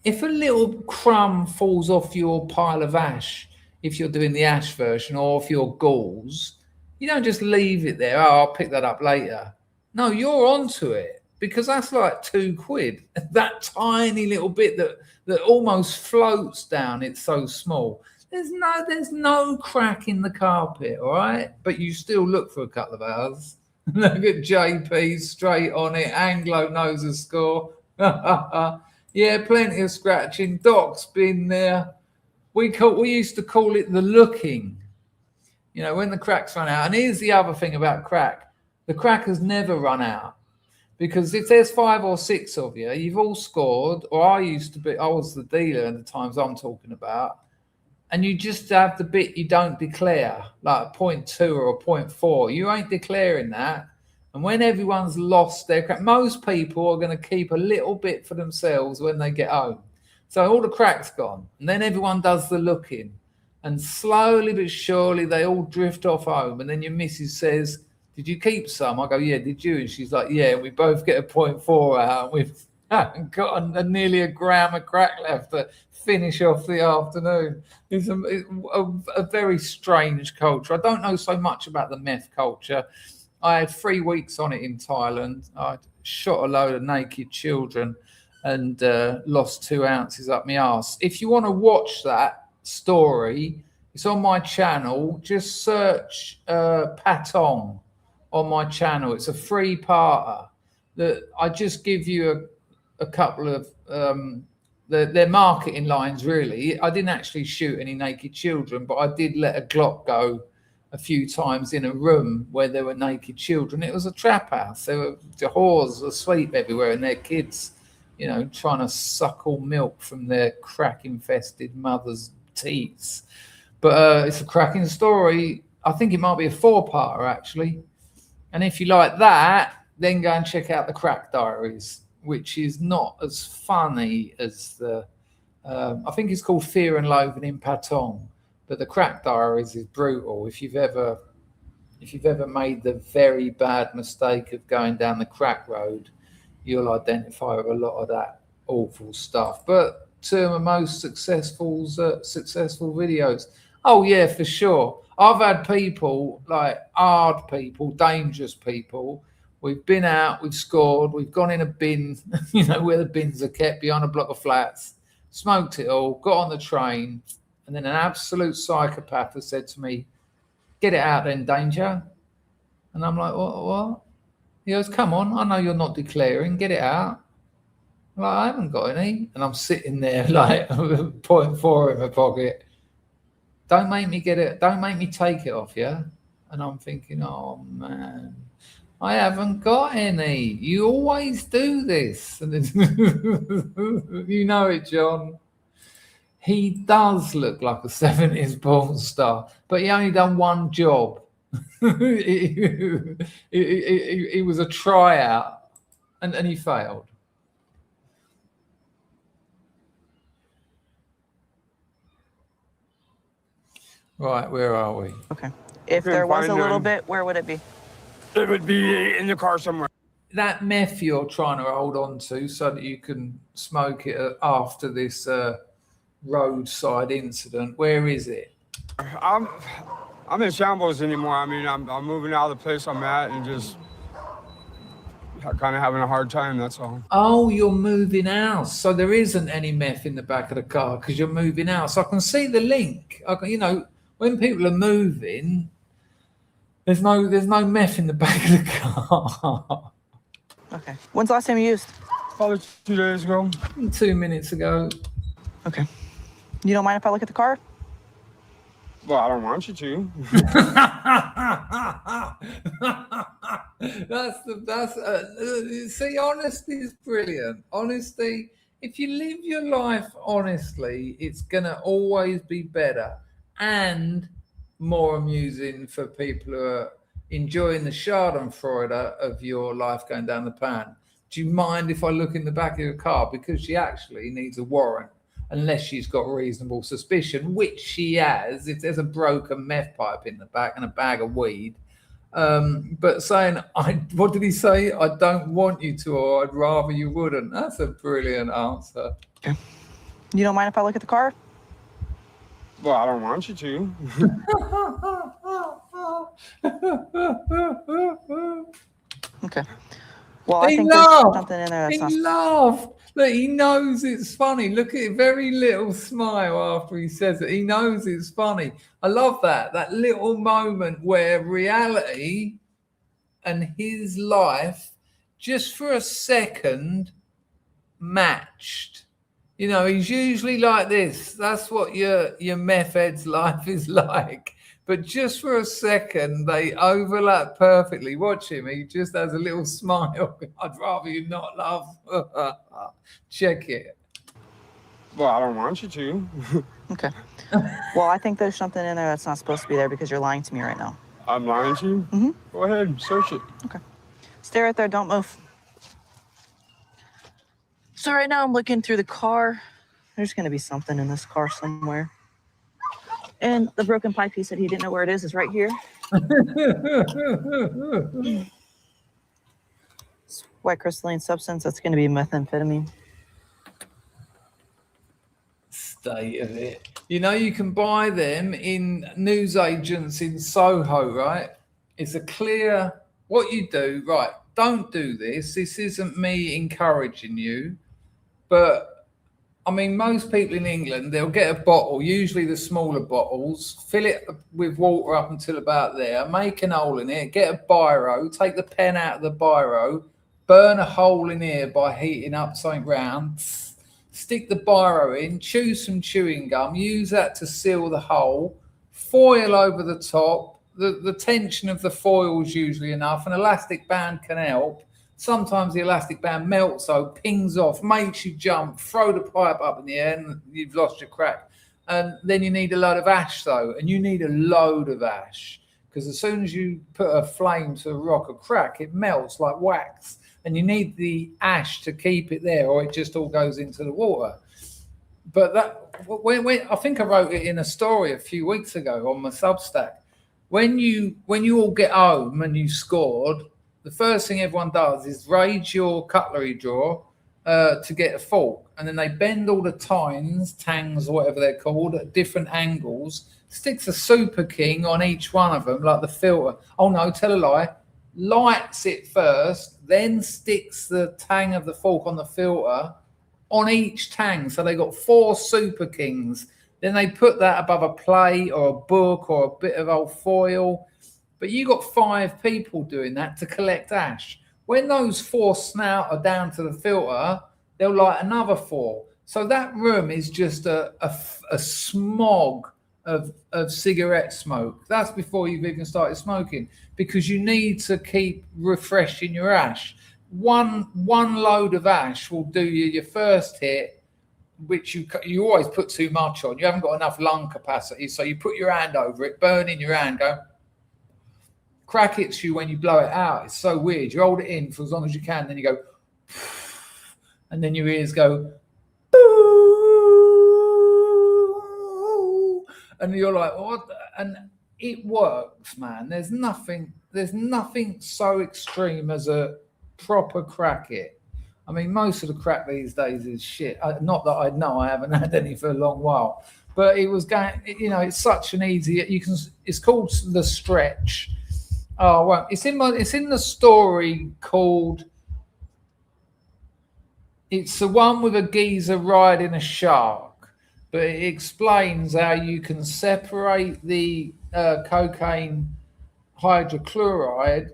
If a little crumb falls off your pile of ash, if you're doing the ash version, or if you're galls, you don't just leave it there. Oh, I'll pick that up later. No, you're onto it because that's like £2. That tiny little bit that almost floats down. It's so small. There's no crack in the carpet, all right? But you still look for a couple of hours. Look at JP straight on it. Anglo knows the score. Yeah, plenty of scratching. Doc's been there. We used to call it the looking. When the cracks run out. And here's the other thing about crack. The crack has never run out. Because if there's 5 or 6 of you, you've all scored, or I was the dealer at the times I'm talking about, and you just have the bit you don't declare, like a 0.2 or a 0.4. You ain't declaring that. And when everyone's lost their crack, most people are going to keep a little bit for themselves when they get home. So all the crack's gone. And then everyone does the looking. And slowly but surely, they all drift off home. And then your missus says, did you keep some? I go, yeah, did you? And she's like, yeah, we both get a 0.4 out. And we've got nearly a gram of crack left to finish off the afternoon. It's a very strange culture. I don't know so much about the meth culture. I had 3 weeks on it in Thailand. I shot a load of naked children and lost 2 ounces up my arse. If you want to watch that story, it's on my channel. Just search Patong on my channel. It's a 3-parter that I just give you a couple of their marketing lines, really. I didn't actually shoot any naked children, but I did let a Glock go a few times in a room where there were naked children. It was a trap house. There were the whores asleep everywhere and their kids, trying to suckle milk from their crack-infested mother's teats. But it's a cracking story. I think it might be a 4-parter, actually. And if you like that, then go and check out the Crack Diaries, which is not as funny as the, I think it's called Fear and Loathing in Patong, but the Crack Diaries is brutal. If you've ever made the very bad mistake of going down the crack road, you'll identify with a lot of that awful stuff. But 2 of my most successful videos. Oh yeah, for sure. I've had people, like hard people, dangerous people. We've been out, we've scored, we've gone in a bin, where the bins are kept behind a block of flats, smoked it all, got on the train, and then an absolute psychopath has said to me, get it out then, danger. And I'm like, what? He goes, come on, I know you're not declaring, get it out. I'm like, I haven't got any. And I'm sitting there like 0.4 in my pocket. Don't make me get it, don't make me take it off you. And I'm thinking, oh man, I haven't got any. You always do this. And you know it, John. He does look like a 70s porn star, but he only done one job. He was a tryout and he failed. Right, where are we? Okay. If there was a little bit, where would it be? It would be in the car somewhere. That meth you're trying to hold on to so that you can smoke it after this roadside incident, where is it? I'm in shambles anymore. I mean, I'm moving out of the place I'm at and just kind of having a hard time, that's all. Oh, you're moving house, so there isn't any meth in the back of the car because you're moving house. I can see the link. When people are moving, there's no meth in the back of the car. Okay. When's the last time you used? Probably 2 days ago. 2 minutes ago. Okay. You don't mind if I look at the car? Well, I don't want you to. See, honesty is brilliant. Honesty, if you live your life honestly, it's gonna always be better and more amusing for people who are enjoying the schadenfreude of your life going down the pan. Do you mind if I look in the back of your car? Because she actually needs a warrant. Unless she's got reasonable suspicion, which she has, if there's a broken meth pipe in the back and a bag of weed. But saying, what did he say? I don't want you to, or I'd rather you wouldn't. That's a brilliant answer. Okay. You don't mind if I look at the car? Well, I don't want you to. Okay. Well, I think there's something in there that's not... He laughed. Look, he knows it's funny. Look at it, very little smile after he says it. He knows it's funny. I love that little moment where reality and his life just for a second matched. He's usually like this. That's what your meth head's life is like. But just for a second, they overlap perfectly. Watch him. He just has a little smile. I'd rather you not laugh. Check it. Well, I don't want you to. Okay. Well, I think there's something in there that's not supposed to be there because you're lying to me right now. I'm lying to you? Mm-hmm. Go ahead, search it. Okay. Stay right there. Don't move. So right now I'm looking through the car. There's going to be something in this car somewhere. And the broken pipe, he said he didn't know where it is right here. It's white crystalline substance. That's going to be methamphetamine. State of it. You can buy them in newsagents in Soho, right? It's a clear, what you do, right? Don't do this. This isn't me encouraging you. But most people in England, they'll get a bottle, usually the smaller bottles, fill it with water up until about there, make an hole in it, get a biro, take the pen out of the biro, burn a hole in here by heating up something round, stick the biro in, chew some chewing gum, use that to seal the hole, foil over the top. The tension of the foil is usually enough. An elastic band can help. Sometimes the elastic band melts, so pings off, makes you jump, throw the pipe up in the air, and you've lost your crack. And then you need a load of ash, though, and you need a load of ash because as soon as you put a flame to a rock or crack, it melts like wax, and you need the ash to keep it there, or it just all goes into the water. But when I think I wrote it in a story a few weeks ago on my Substack. When you all get home and you scored, the first thing everyone does is raid your cutlery drawer to get a fork. And then they bend all the tangs or whatever they're called at different angles, sticks a Super King on each one of them, like the filter. Oh, no, tell a lie. Lights it first, then sticks the tang of the fork on the filter on each tang. So they got 4 Super Kings. Then they put that above a plate or a book or a bit of old foil. But you got 5 people doing that to collect ash. When those 4 snout are down to the filter, they'll light another 4. So that room is just a smog of cigarette smoke. That's before you've even started smoking, because you need to keep refreshing your ash. One load of ash will do you your first hit, which you always put too much on. You haven't got enough lung capacity, so you put your hand over it, burn in your hand, go. Crack hits you when you blow it out. It's so weird. You hold it in for as long as you can, then you go, and then your ears go, and you're like, what? And it works, man. There's nothing so extreme as a proper crack it. I mean, most of the crack these days is shit. Not that I know, I haven't had any for a long while, but it was going. It's such an easy. It's called The Stretch. Oh, well, it's in the story called It's the one with a geezer riding a shark, but it explains how you can separate the cocaine hydrochloride.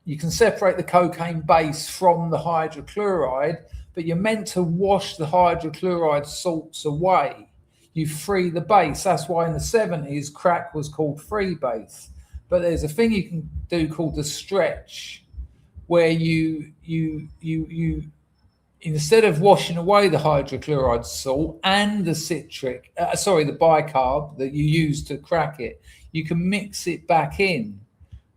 You can separate the cocaine base from the hydrochloride, but you're meant to wash the hydrochloride salts away. You free the base. That's why in the 70s, crack was called free base. But there's a thing you can do called the stretch, where you instead of washing away the hydrochloride salt and the the bicarb that you use to crack it, you can mix it back in.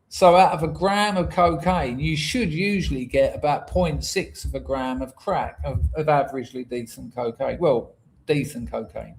So out of a gram of cocaine, you should usually get about 0.6 of a gram of crack, of averagely decent cocaine. Well, decent cocaine.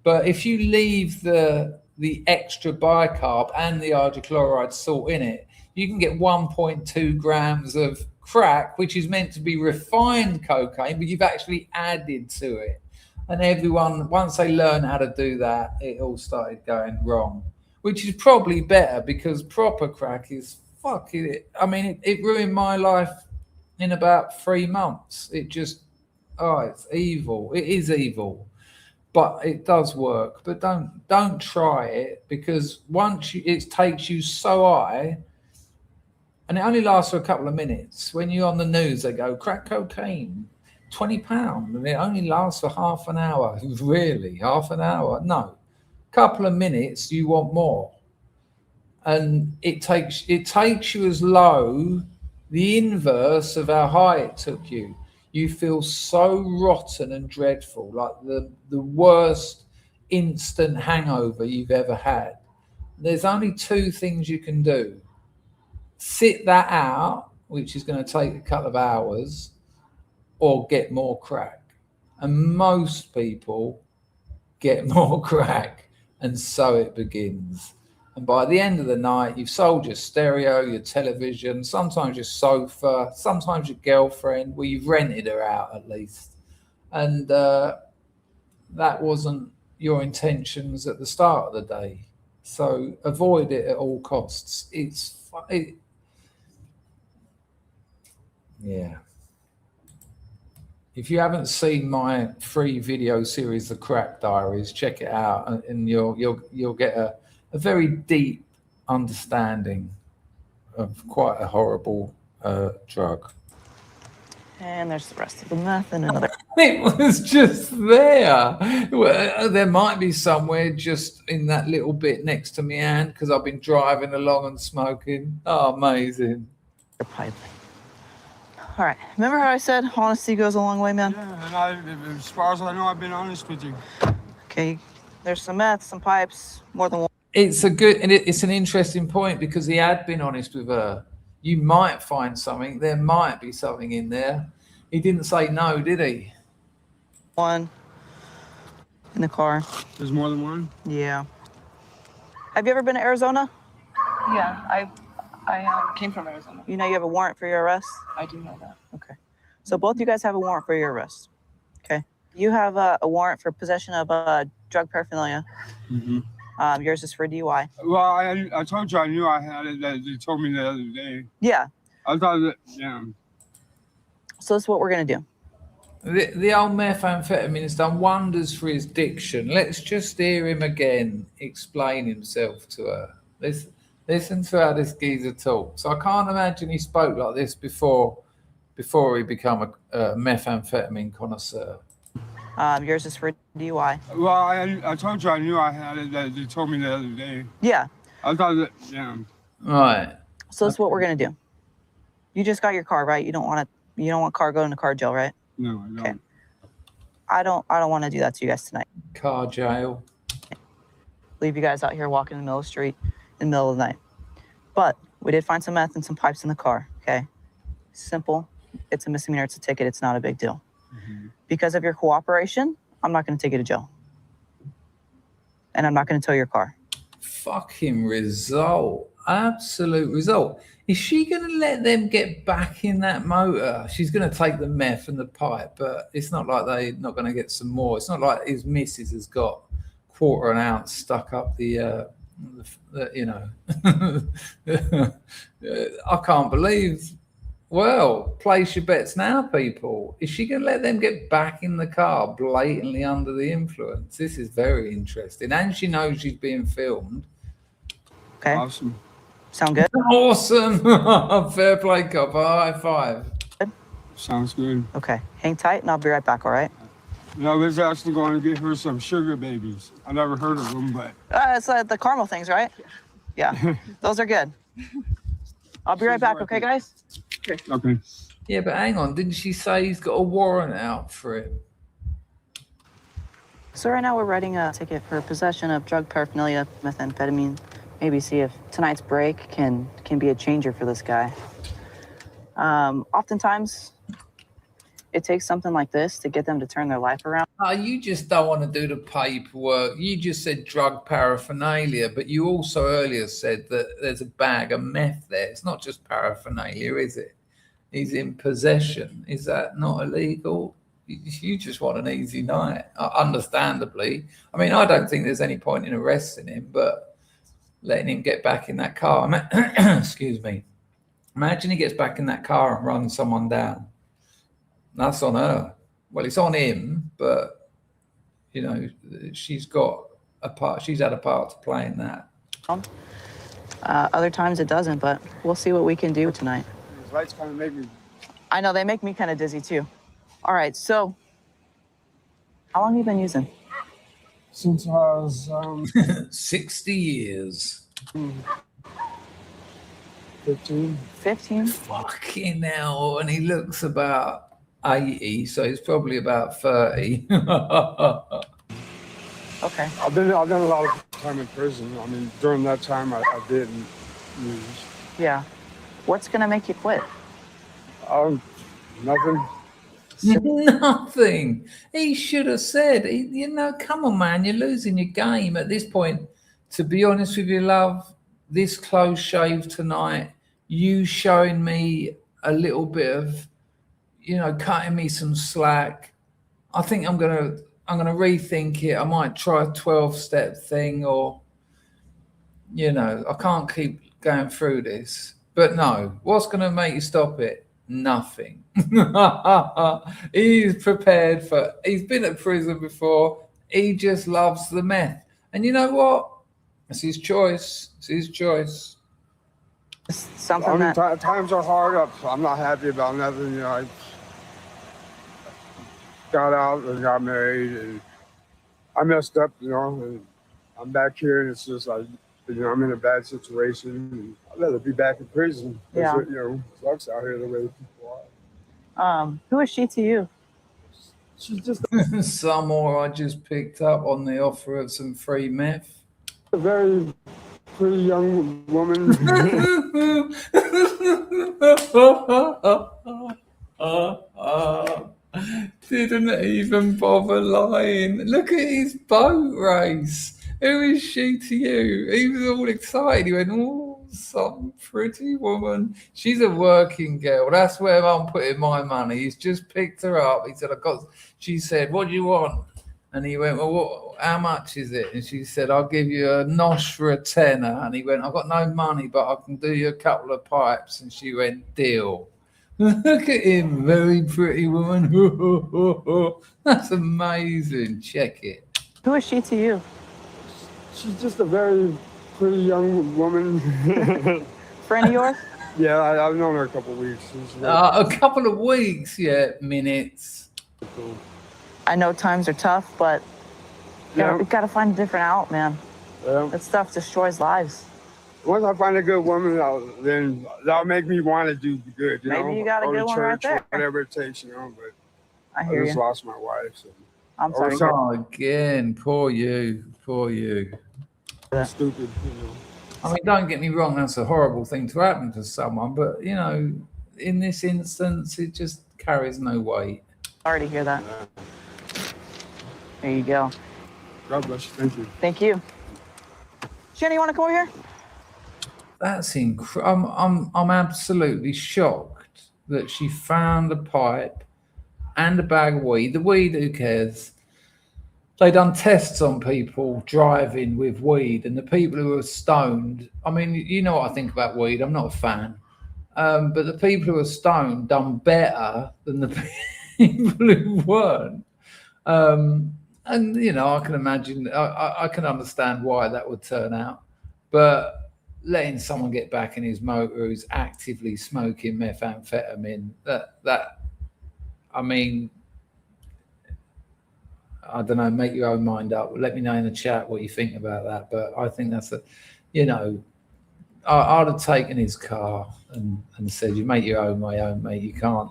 But if you leave the extra bicarb and the hydrochloride salt in it, you can get 1.2 grams of crack, which is meant to be refined cocaine, but you've actually added to it. And everyone, once they learn how to do that, it all started going wrong, which is probably better because proper crack is fucking it. I mean, it ruined my life in about 3 months. It just, it's evil. It is evil, but it does work. But don't try it, because once it takes you so high, and it only lasts for a couple of minutes. When you're on the news, they go, crack cocaine, £20, and it only lasts for half an hour. Really? Half an hour? No. Couple of minutes, you want more. And it takes you as low, the inverse of how high it took you. You feel so rotten and dreadful, like the worst instant hangover you've ever had. There's only 2 things you can do. Sit that out, which is going to take a couple of hours, or get more crack. And most people get more crack, and so it begins. And by the end of the night, you've sold your stereo, your television, sometimes your sofa, sometimes your girlfriend. Well, you've rented her out at least. And that wasn't your intentions at the start of the day. So avoid it at all costs. Yeah. If you haven't seen my free video series, The Crack Diaries, check it out, and you'll get a very deep understanding of quite a horrible drug. And there's the rest of the meth and another. It was just there. Well, there might be somewhere just in that little bit next to me, Anne, because I've been driving along and smoking. Oh, amazing. Pipe. All right. Remember how I said honesty goes a long way, man? Yeah, and as far as I know, I've been honest with you. Okay. There's some meth, some pipes, more than one. It's an interesting point, because he had been honest with her. You might find something. There might be something in there. He didn't say no, did he? One in the car. There's more than one? Yeah. Have you ever been to Arizona? Yeah, I came from Arizona. You know you have a warrant for your arrest? I do know that. Okay. So both you guys have a warrant for your arrest. Okay. You have a warrant for possession of drug paraphernalia. Mm-hmm. Yours is for DUI. Well, I told you I knew I had it. That they told me the other day. Yeah. I thought that, yeah. So that's what we're going to do. The old methamphetamine has done wonders for his diction. Let's just hear him again explain himself to her. Listen to how this geezer talks. I can't imagine he spoke like this before he became a methamphetamine connoisseur. Yours is for DUI. Well, I told you I knew I had it. That they told me the other day. Yeah. I thought that, yeah. Right. So that's what we're going to do. You just got your car, right? You don't want car going to car jail, right? No, I don't. Okay. I don't want to do that to you guys tonight. Car jail. Leave you guys out here walking in the middle of the street in the middle of the night. But we did find some meth and some pipes in the car, okay? Simple. It's a misdemeanor. It's a ticket. It's not a big deal. Mm-hmm. Because of your cooperation, I'm not going to take you to jail. And I'm not going to tow your car. Fucking result. Absolute result. Is she going to let them get back in that motor? She's going to take the meth and the pipe, but it's not like they're not going to get some more. It's not like his missus has got 1/4 ounce stuck up the you know. I can't believe Well, place your bets now, people. Is she going to let them get back in the car blatantly under the influence? This is very interesting. And she knows she's being filmed. Okay. Awesome. Sound good? Awesome. Fair play, cop. High five. Sounds good. Okay. Hang tight, and I'll be right back, all right? I was actually going to get her some sugar babies. I never heard of them, but... It's the caramel things, right? Yeah. Those are good. I'll be right back, okay, guys? Okay. Yeah, but hang on. Didn't she say he's got a warrant out for him? So right now we're writing a ticket for possession of drug paraphernalia, methamphetamine. Maybe see if tonight's break can be a changer for this guy. Oftentimes, it takes something like this to get them to turn their life around. Oh, you just don't want to do the paperwork. You just said drug paraphernalia, but you also earlier said that there's a bag of meth there. It's not just paraphernalia, is it? He's in possession. Is that not illegal? You just want an easy night, understandably. I mean, I don't think there's any point in arresting him, but letting him get back in that car. Excuse me. Imagine he gets back in that car and runs someone down. That's on her. Well, it's on him, but, you know, she's got a part. She's had a part to play in that. Other times it doesn't, but we'll see what we can do tonight. These lights kind of make me... I know, they make me kind of dizzy, too. All right, so how long have you been using? Since I was... 60 years. 15. 15? Fucking hell. And he looks about 80, so he's probably about 30. Okay. I've done a lot of time in prison. I mean, during that time, I didn't use. Yeah. What's going to make you quit? Nothing. Nothing. He should have said, you know, come on, man, you're losing your game at this point. To be honest with you, love, this close shave tonight, you showing me a little bit of, you know, cutting me some slack. I think I'm gonna rethink it. I might try a 12-step thing, or, you know, I can't keep going through this. But no, what's gonna make you stop it? Nothing. He's prepared for, he's been at prison before. He just loves the meth. And you know what? It's his choice. It's his choice. Something I mean, times are hard. I'm not happy about nothing. You know, I got out and got married, and I messed up, you know, and I'm back here, and it's just like, you know, I'm in a bad situation. And I'd rather be back in prison. Yeah. You know, it sucks out here the way people are. Who is she to you? She's just some more I just picked up on the offer of some free meth. a very pretty young woman. Didn't even bother lying. Look at his boat race. Who is she to you? He was all excited. He went, oh, some pretty woman. She's a working girl. That's where I'm putting my money. He's just picked her up. He said, she said, what do you want? And he went, well, how much is it? And she said, I'll give you a nosh for a tenner. And he went, I've got no money, but I can do you a couple of pipes. And she went, deal. Look at him, very pretty woman. That's amazing. Check it. Who is she to you? She's just a very pretty young woman. Friend of yours? Yeah, I've known her a couple of weeks. A couple of weeks, yeah, minutes. Cool. I know times are tough, but you gotta find a different out, man. Yeah. That stuff destroys lives. Once I find a good woman, then that'll make me want to do good. You know? Maybe you got a Go good to one church, right there. whatever it takes, you know. But I hear just you. lost my wife. So. I'm sorry. Oh, again, poor you, poor you. Stupid, you know. I mean, don't get me wrong, that's a horrible thing to happen to someone, but, you know, in this instance, it just carries no weight. Sorry to hear that. There you go. God bless you. Thank you. Thank you. Jenny, you want to come over here? That's incredible. I'm absolutely shocked that she found a pipe and a bag of weed. The weed, who cares? They done tests on people driving with weed, and the people who were stoned. I mean, you know what I think about weed. I'm not a fan. But the people who are stoned done better than the people who weren't. And, you know, I can imagine, I can understand why that would turn out. But letting someone get back in his motor who's actively smoking methamphetamine, that I mean, I don't know, make your own mind up. Let me know in the chat what you think about that. But I think that's you know, I'd have taken his car and said, you make your own way home, mate. You can't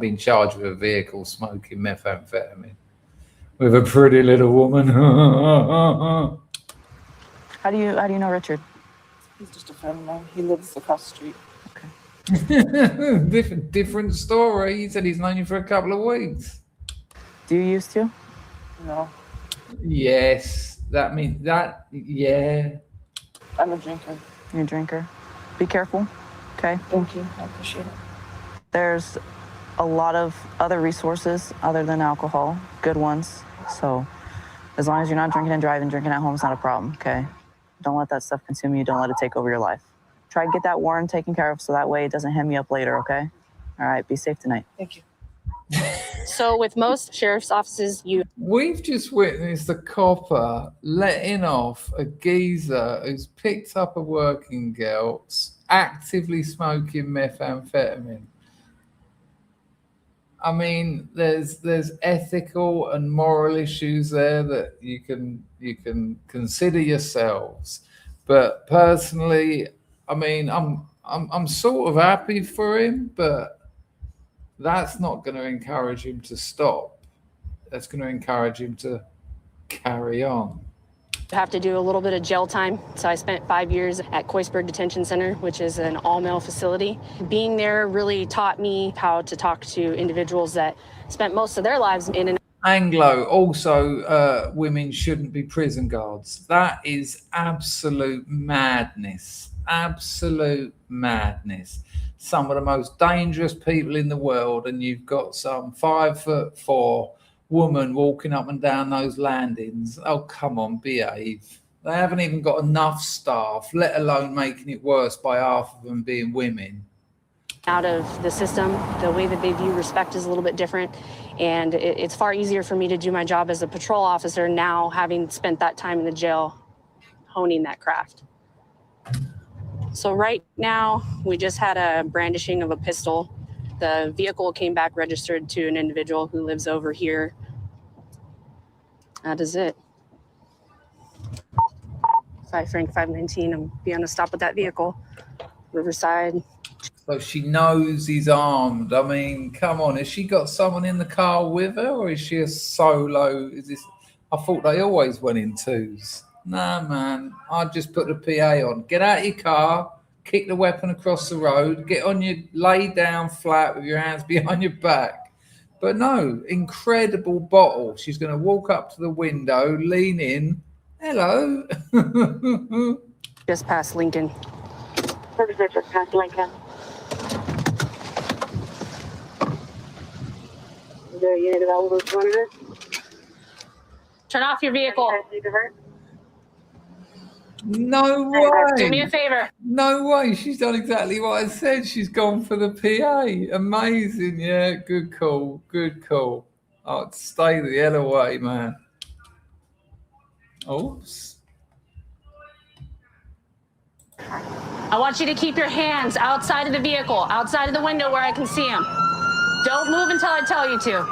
be in charge of a vehicle smoking methamphetamine with a pretty little woman. How do you know Richard? He's just a friend of mine. He lives across the street. different story. He said he's known you for a couple of weeks. Do you used to? No. Yes, that means that. Yeah. I'm a drinker. You're a drinker. Be careful. Okay. Thank you. I appreciate it. There's a lot of other resources other than alcohol, good ones. So as long as you're not drinking and driving, drinking at home is not a problem. Okay. Don't let that stuff consume you. Don't let it take over your life. Try to get that warrant taken care of so that way it doesn't hem you up later. Okay. All right. Be safe tonight. Thank you. So with most sheriff's offices, We've just witnessed a copper letting off a geezer who's picked up a working girl actively smoking methamphetamine. I mean, there's ethical and moral issues there that you can consider yourselves. But personally, I mean, I'm sort of happy for him, but that's not going to encourage him to stop. That's going to encourage him to carry on. have to do a little bit of jail time. So I spent 5 years at Coisburg Detention Center, which is an all-male facility. Being there really taught me how to talk to individuals that spent most of their lives in an Anglo, also women shouldn't be prison guards. That is absolute madness. Absolute madness. Some of the most dangerous people in the world, and you've got some 5'4" woman walking up and down those landings. Oh, come on, behave. They haven't even got enough staff, let alone making it worse by half of them being women. out of the system. The way that they view respect is a little bit different. And it's far easier for me to do my job as a patrol officer now, having spent that time in the jail, honing that craft. So right now, we just had a brandishing of a pistol. The vehicle came back registered to an individual who lives over here. That is it. 5 Frank 519, I'm be on a stop with that vehicle. Riverside. So she knows he's armed. I mean, come on. Has she got someone in the car with her, or is she a solo? Is this? I thought they always went in twos. Nah, man. I'd just put the PA on. Get out of your car, kick the weapon across the road, get on your, lay down flat with your hands behind your back. But no, incredible bottle. She's going to walk up to the window, lean in. Hello. Just past Lincoln. Just past Lincoln. Is there a unit available to monitor? Turn off your vehicle. No way. Do me a favor. No way. She's done exactly what I said. She's gone for the PA. Amazing. Yeah, good call. Good call. Oh, stay the hell away, man. Oops. I want you to keep your hands outside of the vehicle, outside of the window where I can see them. Don't move until I tell you to.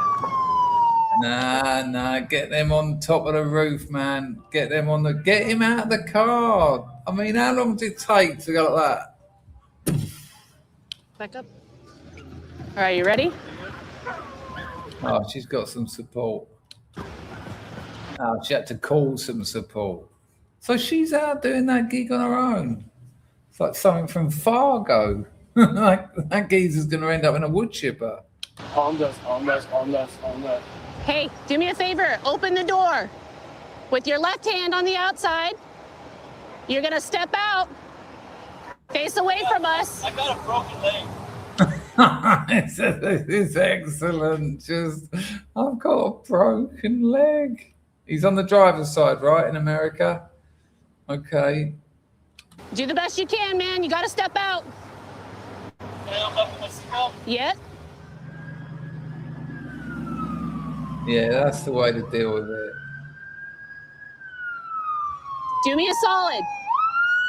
Nah, get them on top of the roof, man. Get him out of the car. I mean, how long does it take to go like that? Back up. All right, you ready? Oh, she's got some support. Oh, she had to call some support. So she's out doing that gig on her own. It's like something from Fargo. Like that geezer's going to end up in a wood chipper. On this. Hey, do me a favor. Open the door. With your left hand on the outside, you're going to step out. Face away from us. I got a broken leg. It's excellent. I've got a broken leg. He's on the driver's side, right, in America? Okay. Do the best you can, man. You got to step out. Yet? Yeah, that's the way to deal with it. Do me a solid.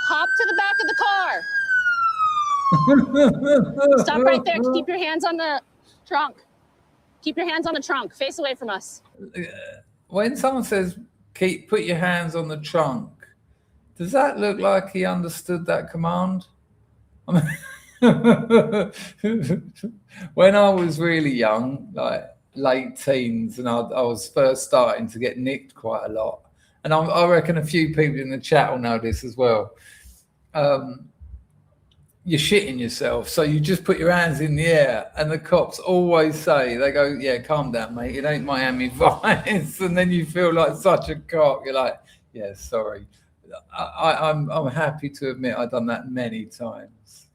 Hop to the back of the car. Stop right there. Keep your hands on the trunk. Keep your hands on the trunk. Face away from us. When someone says, put your hands on the trunk, does that look like he understood that command? I mean, when I was really young, like late teens, and I was first starting to get nicked quite a lot, and I reckon a few people in the chat will know this as well. You're shitting yourself, so you just put your hands in the air, and the cops always say, they go, yeah, calm down, mate, it ain't Miami Vice. And then you feel like such a cock. You're like, yeah, sorry. I'm happy to admit I've done that many times.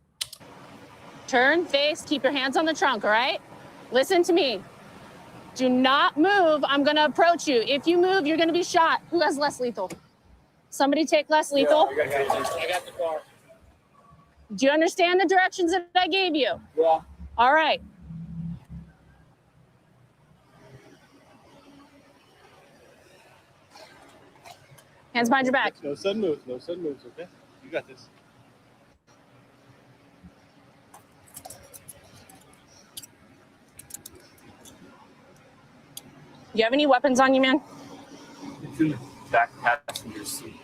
Turn, face, keep your hands on the trunk, all right? Listen to me. Do not move. I'm going to approach you. If you move, you're going to be shot. Who has less lethal? Somebody take less lethal. I got the car. Do you understand the directions that I gave you? Yeah. All right. Hands behind your back. No sudden moves. No sudden moves, okay? You got this. You have any weapons on you, man? It's in the back passenger seat.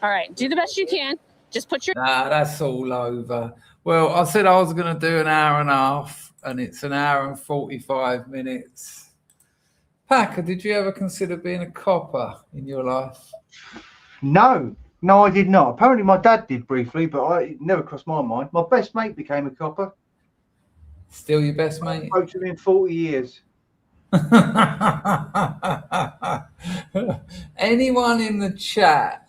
All right. Do the best you can. Just put your... Nah, that's all over. Well, I said I was going to do an hour and a half, and it's an hour and 45 minutes. Packer, did you ever consider being a copper in your life? No, I did not. Apparently my dad did briefly, but it never crossed my mind. My best mate became a copper. Still your best mate? I spoke to him in 40 years. Anyone in the chat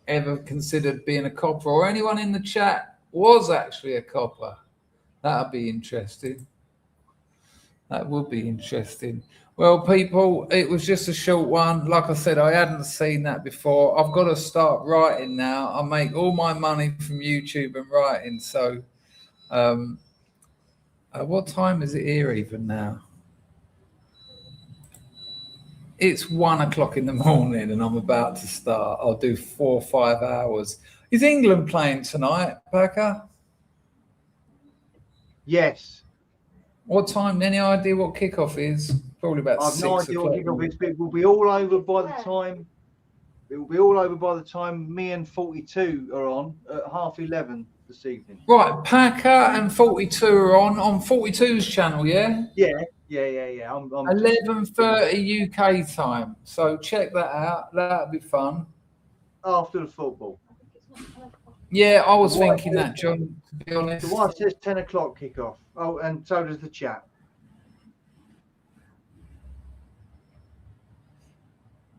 ever considered being a copper, or anyone in the chat was actually a copper? That'd be interesting. That would be interesting. Well, people, it was just a short one. Like I said, I hadn't seen that before. I've got to start writing now. I make all my money from YouTube and writing. So what time is it here even now? It's 1 o'clock in the morning and I'm about to start. I'll do 4 or 5 hours. Is England playing tonight, Packer? Yes. What time? Any idea what kickoff is? Probably about 6 o'clock. I've no idea what kickoff is, but it will be all over by the time. It will be all over by the time me and 42 are on at 11:30 this evening. Right, Packer and 42 are on 42's channel, yeah? Yeah. I'm 11:30 UK time. So check that out. That'll be fun. After the football. Yeah, I was thinking that, John, to be honest. The wife says 10 o'clock kickoff. Oh, and so does the chat.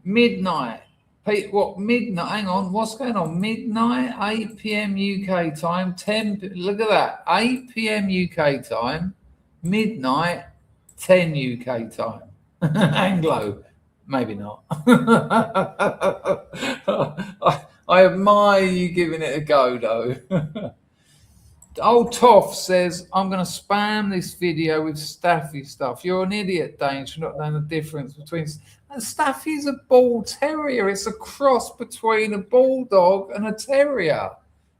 Midnight. What, midnight? Hang on. What's going on? Midnight, 8 p.m. UK time. 10. Look at that. 8 p.m. UK time. Midnight, 10 UK time. Anglo. Maybe not. I admire you giving it a go, though. Old Toff says, I'm going to spam this video with Staffy stuff. You're an idiot, Dane, for not knowing the difference between... And Staffy's a bull terrier. It's a cross between a bulldog and a terrier.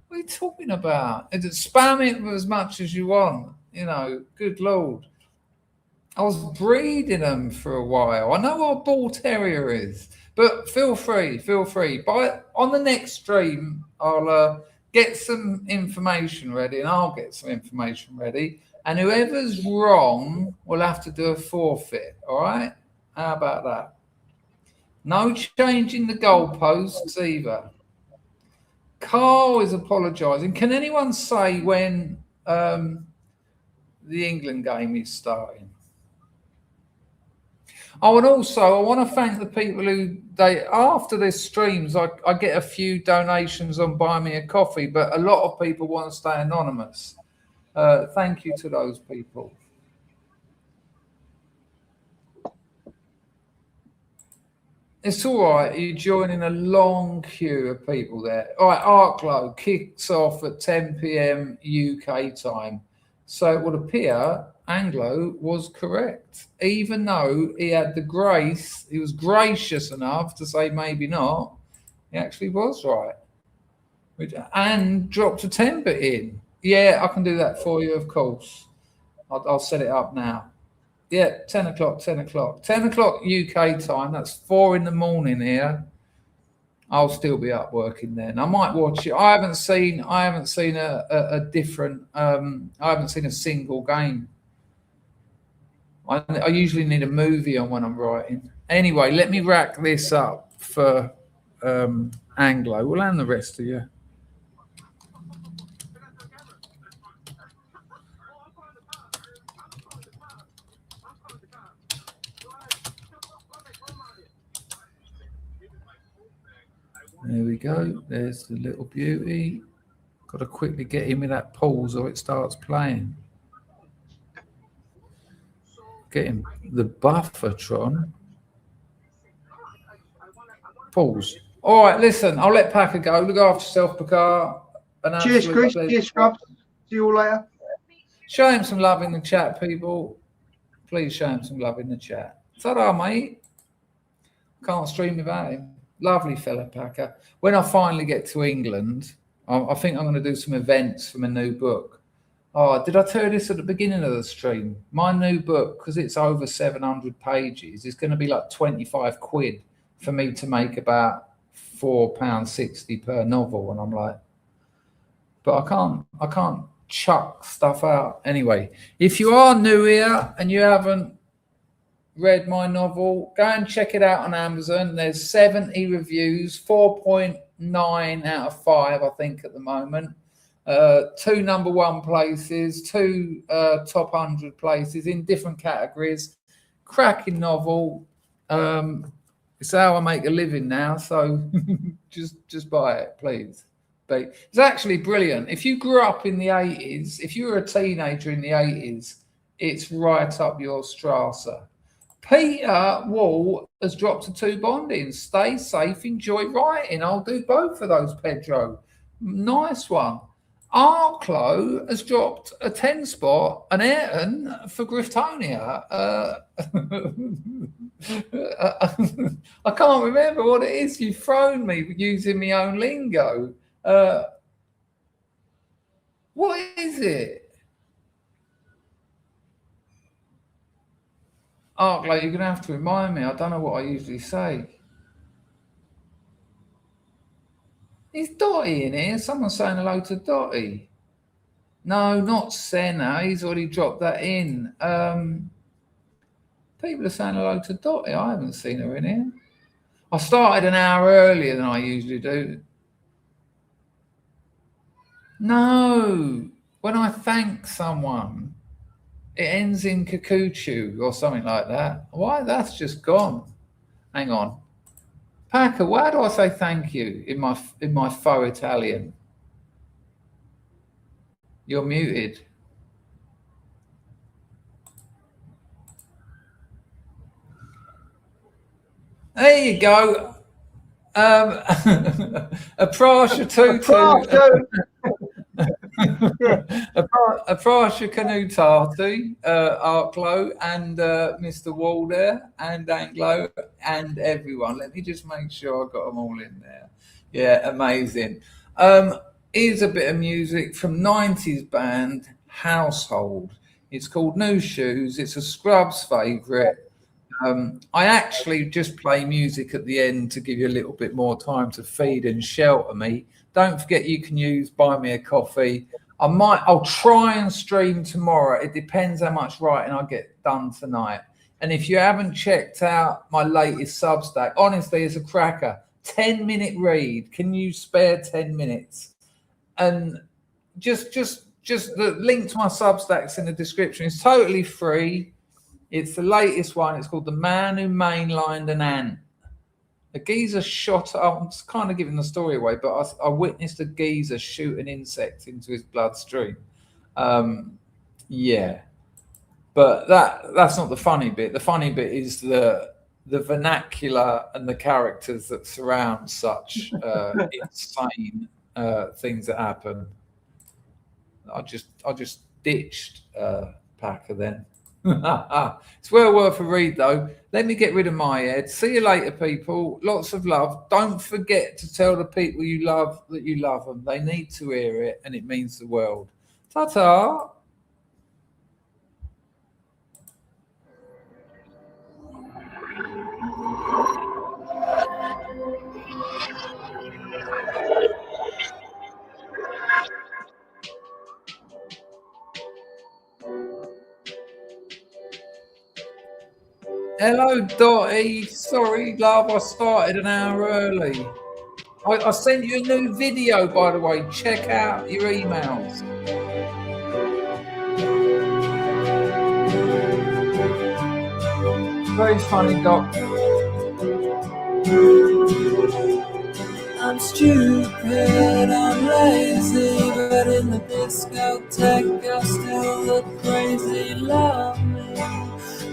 What are you talking about? Spam it as much as you want. You know, good Lord. I was breeding them for a while. I know what a bull terrier is. But feel free. On the next stream, I'll... get some information ready, and I'll get some information ready. And whoever's wrong will have to do a forfeit. All right? How about that? No changing the goalposts either. Carl is apologising. Can anyone say when the England game is starting? Oh, and also I want to thank the people who after this streams, I get a few donations on Buy Me a Coffee, but a lot of people want to stay anonymous. Thank you to those people. It's all right. You're joining a long queue of people there. All right, Arklow kicks off at 10 p.m. UK time. So it would appear Anglo was correct, even though he had the grace, he was gracious enough to say maybe not. He actually was right. And dropped a 10-bit in. Yeah, I can do that for you, of course. I'll set it up now. Yeah, 10 o'clock. 10 o'clock UK time. That's 4 in the morning here. I'll still be up working then. I might watch it. I haven't seen a different. I haven't seen a single game. I usually need a movie on when I'm writing. Anyway, let me rack this up for Anglo. We'll hand the rest to you. There we go. There's the little beauty. Got to quickly get in with that pause or it starts playing. Getting the buffertron. Pause. All right, listen, I'll let Packer go. Look after yourself, Packer. Cheers, Chris. Cheers, Scrubs. See you all later. Show him some love in the chat, people. Please show him some love in the chat. Ta-da, mate. Can't stream without him. Lovely fella, Packer. When I finally get to England, I think I'm going to do some events for my new book. Oh, did I tell you this at the beginning of the stream? My new book, because it's over 700 pages, is going to be like 25 quid for me to make about £4.60 per novel. And I'm like, but I can't chuck stuff out. Anyway, if you are new here and you haven't read my novel, go and check it out on Amazon. There's 70 reviews, 4.9 out of 5, I think, at the moment. 2 #1 places, 2 top 100 places in different categories. Cracking novel. It's how I make a living now, so just buy it, please. But it's actually brilliant. If you grew up in the 80s, if you were a teenager in the 80s, it's right up your strasse. Peter Wall has dropped a 2 bonding. Stay safe, enjoy writing. I'll do both of those, Pedro. Nice one. Arklow has dropped a 10 spot, an Ayrton for Griftonia. I can't remember what it is. You've thrown me using my own lingo. What is it? Arklow, you're going to have to remind me. I don't know what I usually say. Is Dotty in here? Someone's saying hello to Dotty. No, not Senna. He's already dropped that in. People are saying hello to Dotty. I haven't seen her in here. I started an hour earlier than I usually do. No. When I thank someone, it ends in Kikuchu or something like that. Why? That's just gone. Hang on. Packer, why do I say thank you in my faux Italian? You're muted. There you go. A Prasha Tutu. A Prasha Canutatu, Arklow, and Mr. Wall there, and Anglo, and everyone. Let me just make sure I got them all in there. Yeah, amazing. Here's a bit of music from 90s band Household. It's called New Shoes. It's a Scrubs favourite. I actually just play music at the end to give you a little bit more time to feed and shelter me. Don't forget you can use Buy Me a Coffee. I'll try and stream tomorrow. It depends how much writing I get done tonight. And if you haven't checked out my latest Substack, honestly, it's a cracker. 10-minute read. Can you spare 10 minutes? And just the link to my Substack's in the description. It's totally free. It's the latest one. It's called The Man Who Mainlined an Ant. A geezer shot, I'm kind of giving the story away, but I witnessed a geezer shoot an insect into his bloodstream. Yeah. But that's not the funny bit. The funny bit is the the vernacular and the characters that surround such insane things that happen. I just ditched Packer then. It's well worth a read though. Let me get rid of my head. See you later, people. Lots of love. Don't forget to tell the people you love that you love them. They need to hear it, and it means the world. Ta-ta. Hello, Dottie. Sorry, love, I started an hour early. I sent you a new video, by the way. Check out your emails. Very funny, Doc. I'm stupid, I'm lazy, but in the discotheque I still look crazy. Love me,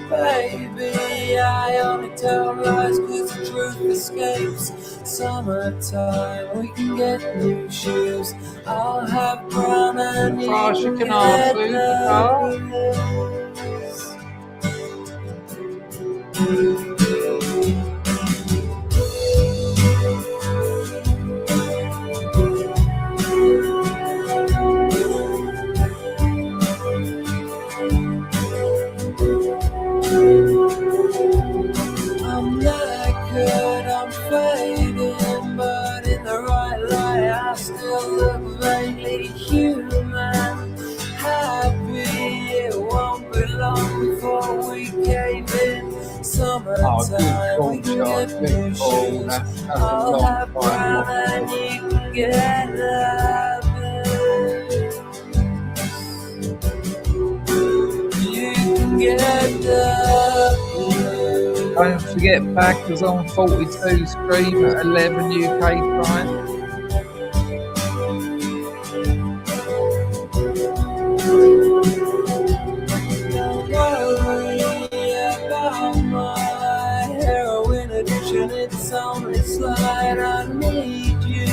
baby, I only tell lies cause the truth escapes. Summertime, we can get new shoes. I'll have brown and you can get I'm knackered, I'm fading, but in the right light I still look vaguely human. Happy it won't be long before we cave in. Summertime, we can get new shoes. I'll have brown and you can get you can get Don't forget Packers on 42 stream at 11 UK time. Don't worry about my heroin addiction, it's on its slide. I need you,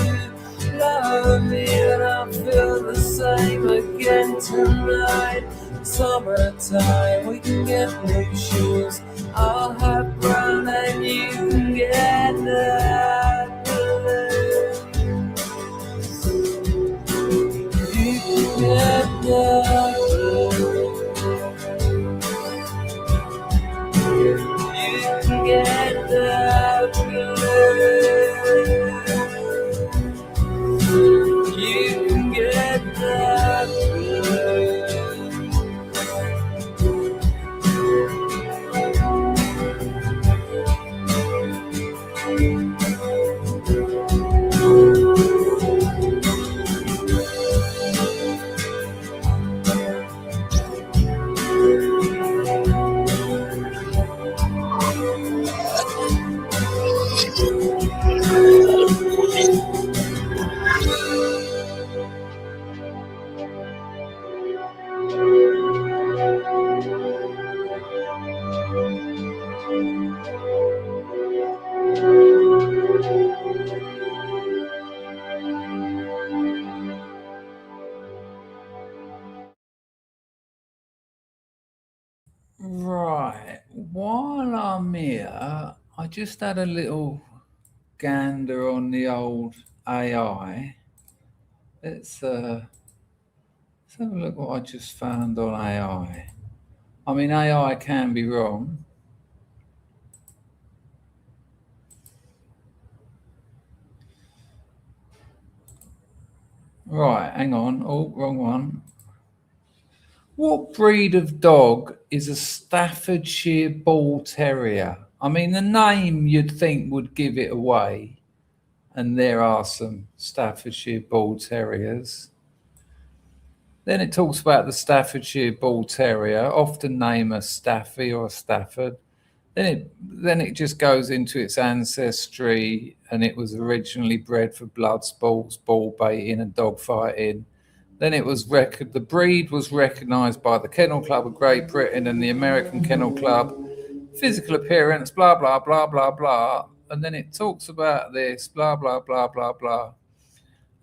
love me, and I feel the same again tonight. Summertime, we can get new shoes. I'll have brown and you can get that blue. You can get that blue. You can get that blue. You can get that blue. Right. While I'm here, I just had a little gander on the old AI. Let's have a look what I just found on AI. I mean, AI can be wrong. Right, hang on. Oh, wrong one. What breed of dog is a Staffordshire Bull Terrier? I mean, the name you'd think would give it away. And there are some Staffordshire Bull Terriers. Then it talks about the Staffordshire Bull Terrier, often named a Staffy or a Stafford. Then it just goes into its ancestry, and it was originally bred for blood sports, ball baiting, and dog fighting. Then the breed was recognised by the Kennel Club of Great Britain and the American Kennel Club physical appearance, blah, blah, blah, blah, blah. And then it talks about this, blah, blah, blah, blah, blah.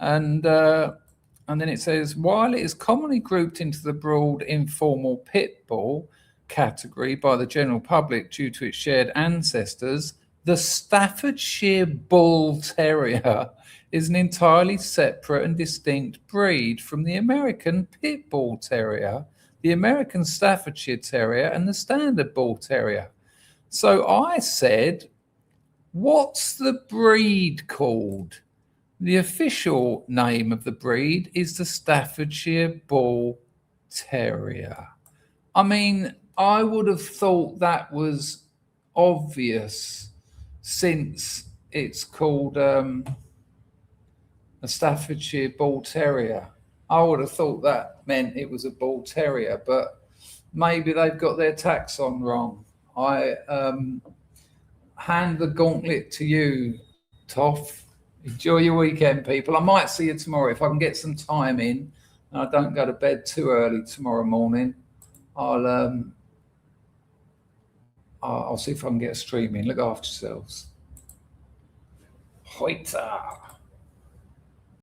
And then it says, while it is commonly grouped into the broad informal pit bull category by the general public due to its shared ancestors, the Staffordshire Bull Terrier is an entirely separate and distinct breed from the American Pit Bull Terrier, the American Staffordshire Terrier, and the Standard Bull Terrier. So I said, what's the breed called? The official name of the breed is the Staffordshire Bull Terrier. I mean, I would have thought that was obvious since it's called a Staffordshire Bull Terrier. I would have thought that meant it was a Bull Terrier, but maybe they've got their taxon wrong. I hand the gauntlet to you, Toff. Enjoy your weekend, people. I might see you tomorrow if I can get some time in and I don't go to bed too early tomorrow morning. I'll see if I can get a stream in. Look after yourselves. Hoita.